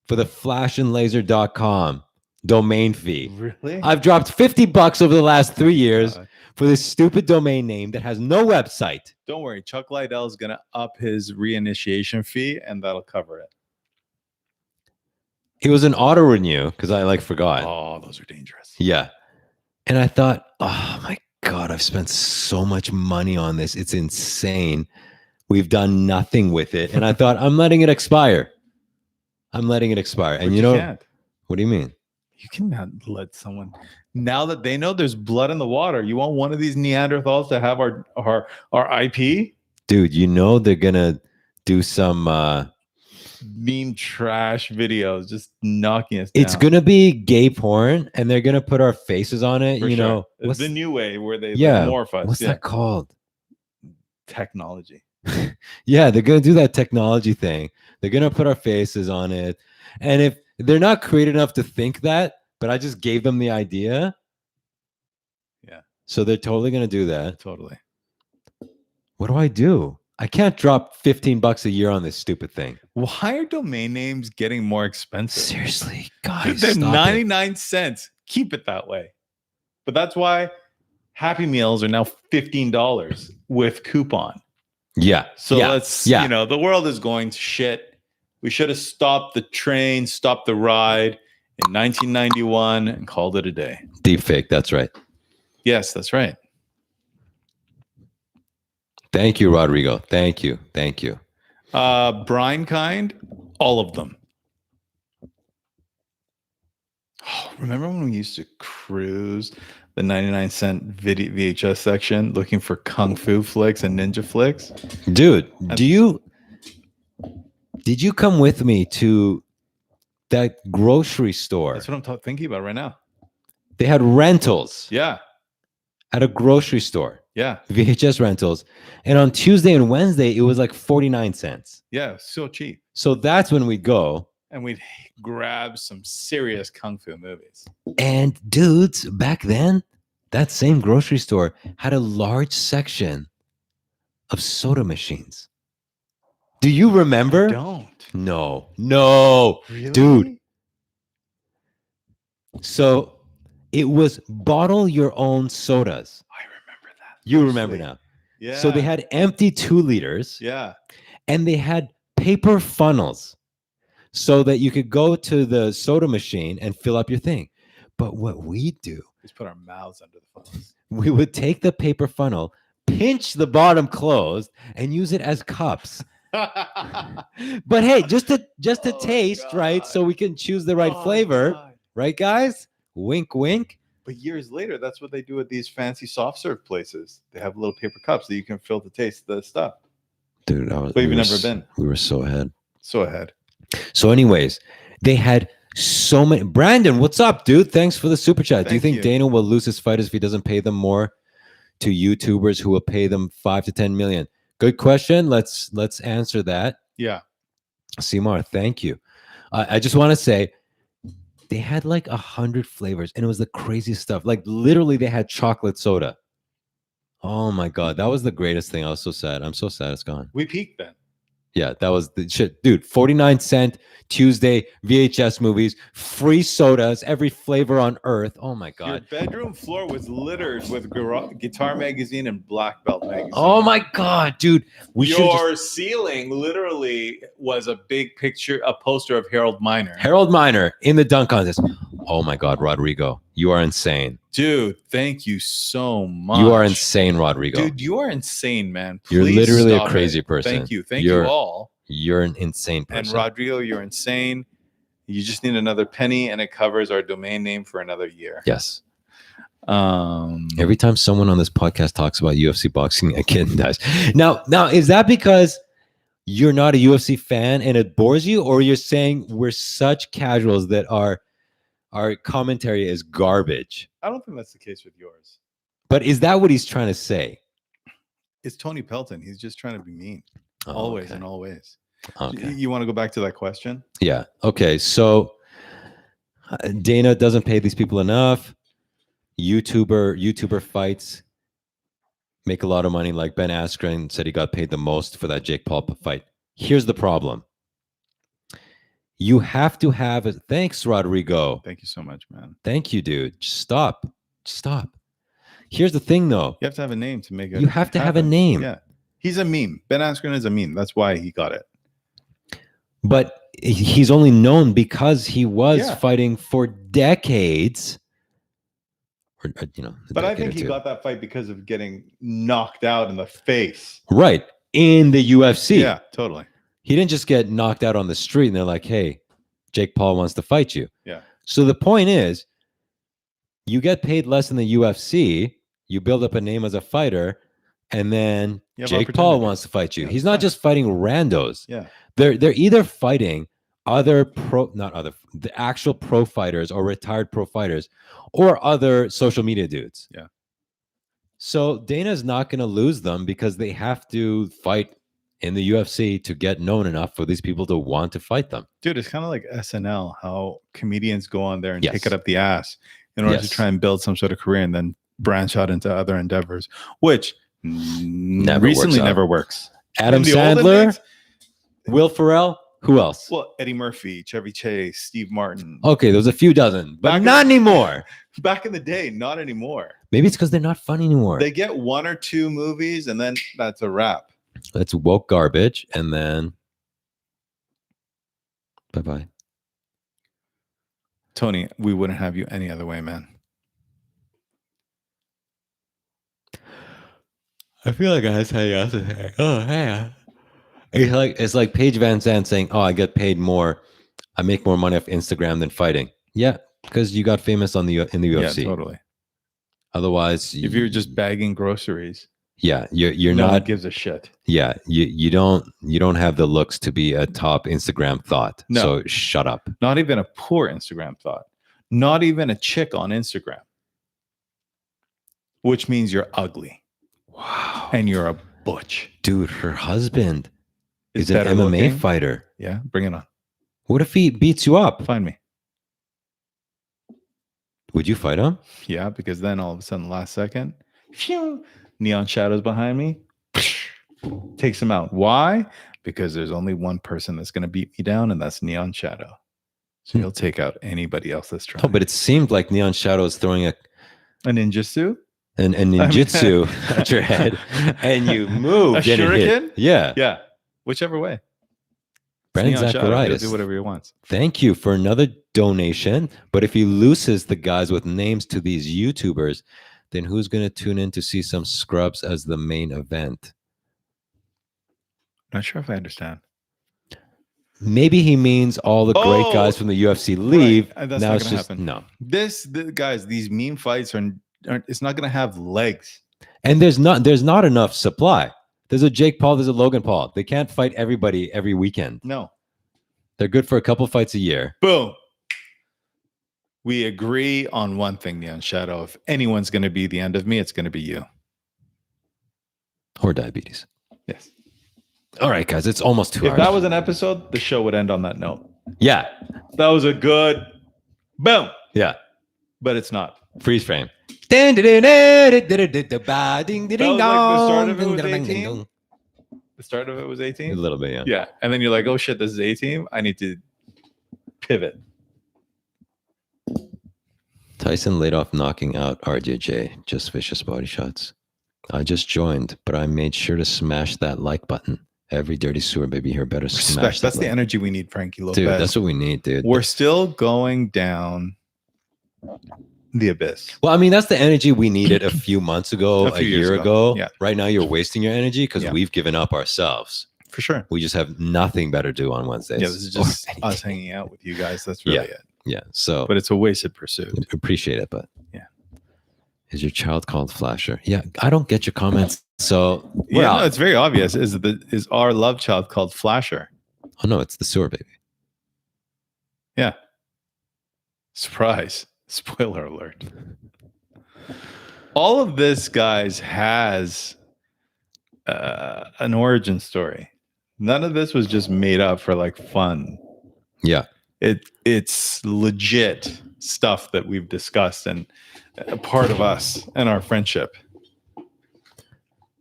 for the flashandlaser.com domain fee. Really? I've dropped $50 over the last 3 years for this stupid domain name that has no website. Don't worry. Chuck Liddell is going to up his reinitiation fee and that'll cover it. It was an auto renew because I forgot. Oh, those are dangerous. Yeah. And I thought, oh my God, I've spent so much money on this. It's insane. We've done nothing with it. And I thought, I'm letting it expire. And But you know, can't. what do you mean? You cannot let someone, now that they know there's blood in the water, you want one of these Neanderthals to have our IP? Dude, you know they're going to do some... mean trash videos just knocking us down. It's going to be gay porn and they're going to put our faces on it. For you sure. know, It's the new way where they yeah, morph us. what's that called? Technology. Yeah, they're going to do that technology thing. They're going to put our faces on it. And if they're not creative enough to think that, but I just gave them the idea. Yeah. So they're totally going to do that. Totally. What do I do? I can't drop $15 a year on this stupid thing. Why are domain names getting more expensive? Seriously, guys. They're stop 99 cents. Keep it that way. But that's why Happy Meals are now $15 with coupon. Yeah. So yeah, let's, yeah. you know, the world is going to shit. We should have stopped the train, stopped the ride in 1991 and called it a day. Deep fake. That's right. Yes, that's right. Thank you, Rodrigo. Thank you. Thank you. Brine kind, all of them. Oh, remember when we used to cruise the 99-cent VHS section looking for kung fu flicks and ninja flicks? Dude, did you come with me to that grocery store? That's what I'm thinking about right now. They had rentals. Yeah. At a grocery store. Yeah. VHS rentals. And on Tuesday and Wednesday, it was like 49 cents. Yeah, so cheap. So that's when we go. And we'd grab some serious kung fu movies. And dudes, back then, that same grocery store had a large section of soda machines. Do you remember? I don't. No. Really? Dude. So it was bottle your own sodas. I remember that. You remember now. Yeah. So they had empty 2 liters. Yeah. And they had paper funnels so that you could go to the soda machine and fill up your thing. But what we do is put our mouths under the funnels. We would take the paper funnel, pinch the bottom closed, and use it as cups. But hey, just to taste, God. right? So we can choose the right flavor. God. Right, guys? Wink, wink. But years later, that's what they do at these fancy soft serve places. They have little paper cups that you can fill to taste the stuff. Dude, but you've never been. We were so ahead. So ahead. So anyways, they had so many. Brandon, what's up, dude? Thanks for the super chat. Do you think Dana will lose his fighters if he doesn't pay them more to YouTubers who will pay them 5 to 10 million? Good question. Let's answer that. Yeah. Seymour, thank you. I just want to say they had like 100 flavors and it was the craziest stuff. Like literally they had chocolate soda. Oh my God. That was the greatest thing. I was so sad. I'm so sad it's gone. We peaked then. Yeah, that was the shit. Dude, 49-cent Tuesday VHS movies, free sodas, every flavor on earth. Oh my God. Your bedroom floor was littered with Guitar Magazine and Black Belt Magazine. Oh my God, dude. Your ceiling literally was a big picture, a poster of Harold Miner. Harold Miner in the dunk contest. Oh my God, Rodrigo. You are insane. Dude, thank you so much. You are insane, Rodrigo. Dude, you are insane, man. Please you're literally a crazy person. Thank you. Thank you all. You're an insane person. And Rodrigo, you're insane. You just need another penny and it covers our domain name for another year. Yes. Every time someone on this podcast talks about UFC boxing, a kid dies. Now, is that because you're not a UFC fan and it bores you, or you're saying we're such casuals that our commentary is garbage? I don't think that's the case with yours. But is that what he's trying to say? It's Tony Pelton. He's just trying to be mean. Oh, always okay. and always. Okay. You want to go back to that question? Yeah. Okay. So Dana doesn't pay these people enough. YouTuber fights make a lot of money. Like Ben Askren said, he got paid the most for that Jake Paul fight. Here's the problem. You have to have it. Thanks, Rodrigo. Thank you so much, man. Thank you, dude. Stop. Here's the thing, though. You have to have a name to make it. You have to have a name. Yeah. He's a meme. Ben Askren is a meme. That's why he got it. But he's only known because he was fighting for decades. Or, but I think he got that fight because of getting knocked out in the face. Right. In the UFC. Yeah, totally. He didn't just get knocked out on the street and they're like, hey, Jake Paul wants to fight you. Yeah. So the point is, you get paid less in the UFC, you build up a name as a fighter, and then Jake Paul wants to fight you. He's not just fighting randos. Yeah. They're either fighting the actual pro fighters or retired pro fighters or other social media dudes. Yeah. So Dana's not going to lose them because they have to fight in the UFC to get known enough for these people to want to fight them. Dude, it's kind of like SNL, how comedians go on there and take it up the ass in order to try and build some sort of career and then branch out into other endeavors, which never works. Adam Sandler, Will Ferrell, who else? Well, Eddie Murphy, Chevy Chase, Steve Martin. Okay, there was a few dozen, but not anymore. Back in the day, not anymore. Maybe it's because they're not fun anymore. They get 1 or 2 movies and then that's a wrap. That's woke garbage. And then bye-bye. Tony, we wouldn't have you any other way, man. I feel like I had to tell you yesterday. Oh, hey. It's like Paige Van Zandt saying, "Oh, I get paid more. I make more money off Instagram than fighting." Yeah, because you got famous in the UFC. Yeah, totally. Otherwise, if you're just bagging groceries, yeah, you're no not. one gives a shit. Yeah, you don't have the looks to be a top Instagram thought. No. So shut up. Not even a poor Instagram thought. Not even a chick on Instagram. Which means you're ugly. Wow. And you're a butch. Dude, her husband is an better MMA looking. fighter. Yeah, bring it on. What if he beats you up? Find me. Would you fight him? Yeah, because then all of a sudden, last second, phew, neon shadows behind me, takes him out. Why? Because there's only one person that's going to beat me down, and that's Neon Shadow. So he'll take out anybody else that's trying. Oh, but it seemed like Neon Shadow is throwing a ninjutsu? A ninjutsu at your head, and you moved. A shuriken? Yeah. Yeah. Whichever way. Brandon Zacharias. Do whatever he wants. Thank you for another donation. But if he loses the guys with names to these YouTubers, then who's going to tune in to see some scrubs as the main event? Not sure if I understand. Maybe he means all the great guys from the UFC leave. Right. That's now not it's going to just happen. no. Guys, these meme fights aren't. It's not going to have legs. And there's not enough supply. There's a Jake Paul. There's a Logan Paul. They can't fight everybody every weekend. No. They're good for a couple fights a year. Boom. We agree on one thing, Neon Shadow. If anyone's going to be the end of me, it's going to be you. Or diabetes. Yes. All right, guys. It's almost 2 hours. If that was an episode, the show would end on that note. Yeah. That was a good boom. Yeah. But it's not. Freeze frame. That was like the start of it was 18. The start of it was 18? A little bit, yeah. Yeah. And then you're like, oh shit, this is 18. I need to pivot. Tyson laid off knocking out RJJ. Just vicious body shots. I just joined, but I made sure to smash that like button. Every dirty sewer baby here better smash that. That's the energy we need, Frankie Lopez. Dude, that's what we need, dude. We're still going down the abyss. Well, I mean, that's the energy we needed a few months ago, a year ago. Yeah. Right now, you're wasting your energy because we've given up ourselves. For sure. We just have nothing better to do on Wednesdays. Yeah, this is just us hanging out with you guys. That's really it. Yeah. So, but it's a wasted pursuit. Appreciate it, but yeah. Is your child called Flasher? Yeah, I don't get your comments. So yeah, no, it's very obvious. Is our love child called Flasher? Oh no, it's the sewer baby. Yeah. Surprise. Spoiler alert. All of this, guys, has an origin story. None of this was just made up for like fun. Yeah. It's legit stuff that we've discussed and a part of us and our friendship.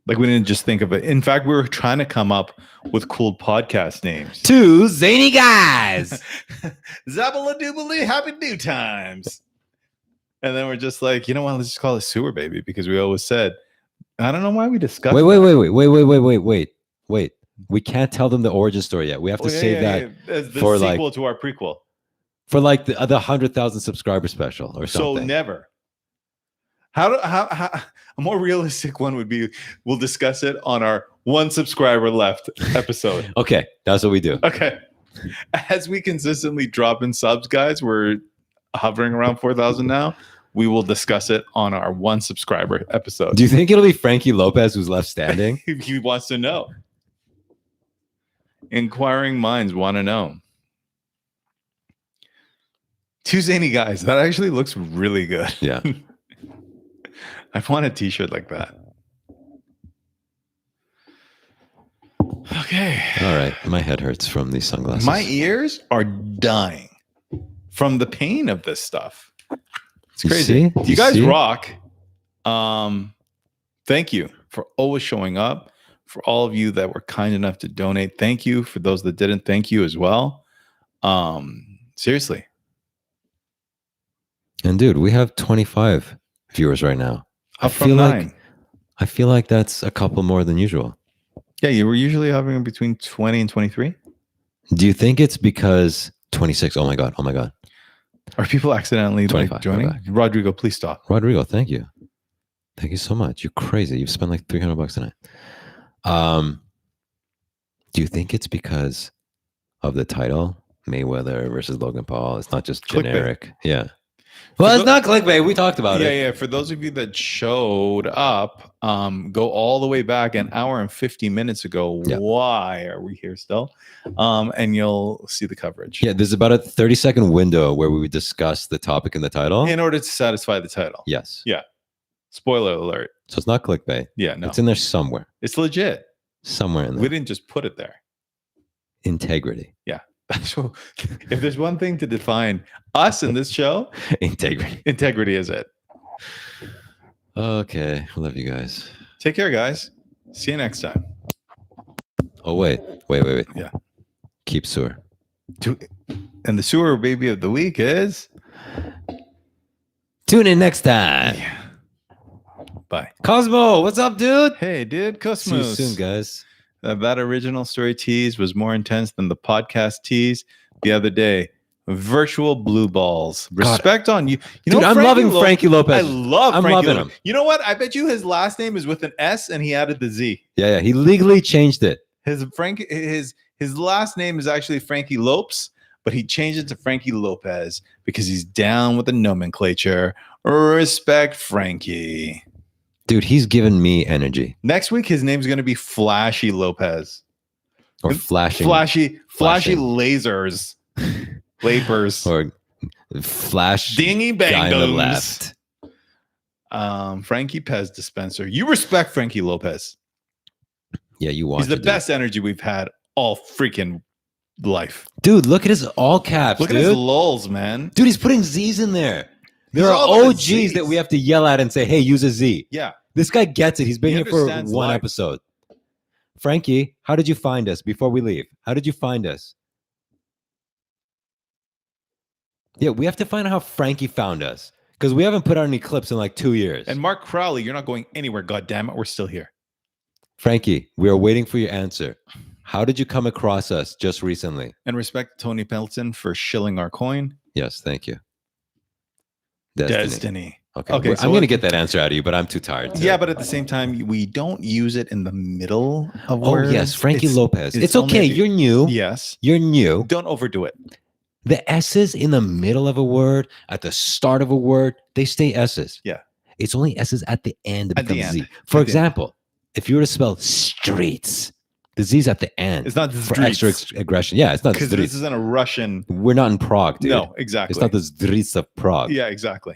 Like we didn't just think of it. In fact, we were trying to come up with cool podcast names. Two zany guys. Zabala doobly happy new times. And then we're just like, you know what? Let's just call it Sewer Baby because we always said, I don't know why we discussed. Wait. We can't tell them the origin story yet. We have to save that as the for sequel to our prequel. For like the 100,000 subscriber special or something. So never. How a more realistic one would be we'll discuss it on our 1 subscriber left episode. Okay, that's what we do. Okay. As we consistently drop in subs, guys, we're hovering around 4,000 now. We will discuss it on our 1 subscriber episode. Do you think it'll be Frankie Lopez who's left standing? He wants to know. Inquiring minds want to know. Two zany guys. That actually looks really good. Yeah. I want a t-shirt like that. Okay. All right. My head hurts from these sunglasses. My ears are dying from the pain of this stuff. It's crazy. You guys rock. Thank you for always showing up. For all of you that were kind enough to donate, thank you. For those that didn't, thank you as well. Seriously. And dude, we have 25 viewers right now. Up from 9. I feel like that's a couple more than usual. Yeah, you were usually hovering between 20 and 23. Do you think it's because 26? Oh my god! Oh my god! Are people accidentally 25, like joining? Rodrigo, please stop. Rodrigo, thank you. Thank you so much. You're crazy. You've spent like $300 tonight. Do you think it's because of the title, Mayweather versus Logan Paul? It's not just generic. Clickbait. Yeah. Well, it's not clickbait. We talked about it. Yeah. For those of you that showed up, go all the way back an hour and 50 minutes ago. Yeah. Why are we here still? And you'll see the coverage. Yeah, there's about a 30-second window where we would discuss the topic in the title. In order to satisfy the title. Yes. Yeah. Spoiler alert. So it's not clickbait. Yeah, no. It's in there somewhere. It's legit. Somewhere in there. We didn't just put it there. Integrity. Yeah. So if there's one thing to define us in this show, integrity is it. Okay. I love you guys. Take care, guys. See you next time. Oh, wait. Yeah. Keep sewer. And the sewer baby of the week is... Tune in next time. Yeah. Bye. Cosmo, what's up, dude? Hey, dude. Cosmos. See you soon, guys. That original story tease was more intense than the podcast tease the other day. Virtual blue balls. Respect on you. You dude, know, I'm loving Frankie Lopez. I love I'm Frankie loving Lopez. him. You know what? I bet you his last name is with an S and he added the Z. Yeah. He legally changed it. His last name is actually Frankie Lopes, but he changed it to Frankie Lopez because he's down with the nomenclature. Respect Frankie. Dude, he's given me energy. Next week, his name's going to be Flashy Lopez. Or Flashy lasers. Lapers. Or Flash Dingy guy on the Bangums. left. Frankie Pez dispenser. You respect Frankie Lopez. Yeah, you watch. He's the best energy we've had all freaking life. Dude, look at his all caps, Look at his lulls, man. Dude, he's putting Z's in there. There are OGs that we have to yell at and say, hey, use a Z. Yeah. This guy gets it. He's been here for one episode. Frankie, how did you find us before we leave? How did you find us? Yeah, we have to find out how Frankie found us because we haven't put out any clips in like 2 years. And Mark Crowley, you're not going anywhere. God damn it. We're still here. Frankie, we are waiting for your answer. How did you come across us just recently? And respect Tony Pelton for shilling our coin. Yes, thank you. Destiny. Okay, so I'm going to get that answer out of you, but I'm too tired. Yeah, but at the same time, we don't use it in the middle of words. Oh, yes, Frankie Lopez. It's okay. You're new. Yes. You're new. Don't overdo it. The S's in the middle of a word, at the start of a word, they stay S's. Yeah. It's only S's at the end that becomes Z. For example, if you were to spell streets, the Z's at the end. It's not for extra aggression. Yeah, it's not because this isn't a Russian. We're not in Prague, dude. No, exactly. It's not the streets of Prague. Yeah, exactly.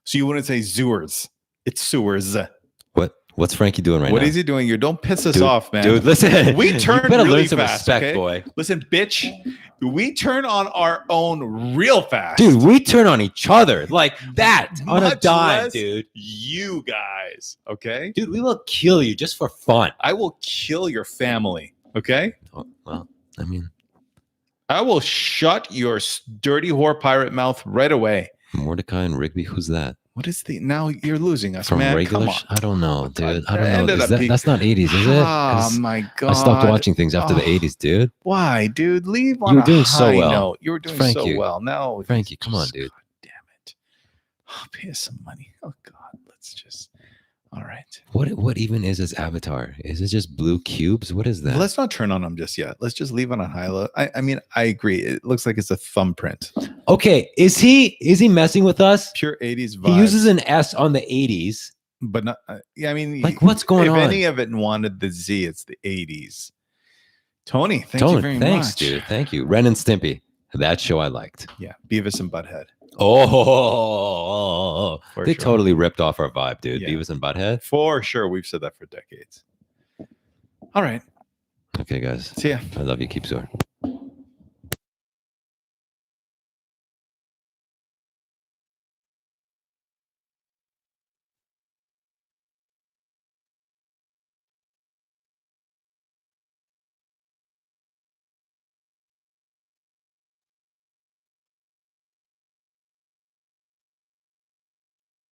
So you wouldn't say sewers. It's sewers. What's Frankie doing right now? What is he doing here? Don't piss us off, man. Dude, listen. We turn you better really learn some fast, respect, okay? boy. Listen, bitch. We turn on our own real fast. Dude, we turn on each other like that on a dime, dude. You guys, okay? Dude, we will kill you just for fun. I will kill your family, okay? Oh, well, I mean. I will shut your dirty whore pirate mouth right away. Mordecai and Rigby, who's that? What is the... Now you're losing us, from man. Regular? Come on. I don't know, dude. I don't know. That's not 80s, is it? Oh, my God. I stopped watching things after the 80s, dude. Why, dude? Leave on you were doing so well. note. You were doing so well. Now, Frankie, come on, dude. God damn it. I'll pay us some money. Oh, God. Let's just... All right. What even is his avatar? Is it just blue cubes? What is that? Let's not turn on him just yet. Let's just leave it on high low. I mean, I agree. It looks like it's a thumbprint. Okay, is he messing with us? Pure 80s vibe. He uses an S on the 80s, but not. Yeah, I mean, like what's going on? If any of it wanted the Z, it's the 80s. Tony, thank you very thanks, much, dude. Thank you. Ren and Stimpy. That show I liked. Yeah, Beavis and Butthead. Oh, they totally ripped off our vibe, dude. Yeah. Beavis and Butthead. For sure. We've said that for decades. All right. Okay, guys. See ya. I love you. Keep soaring.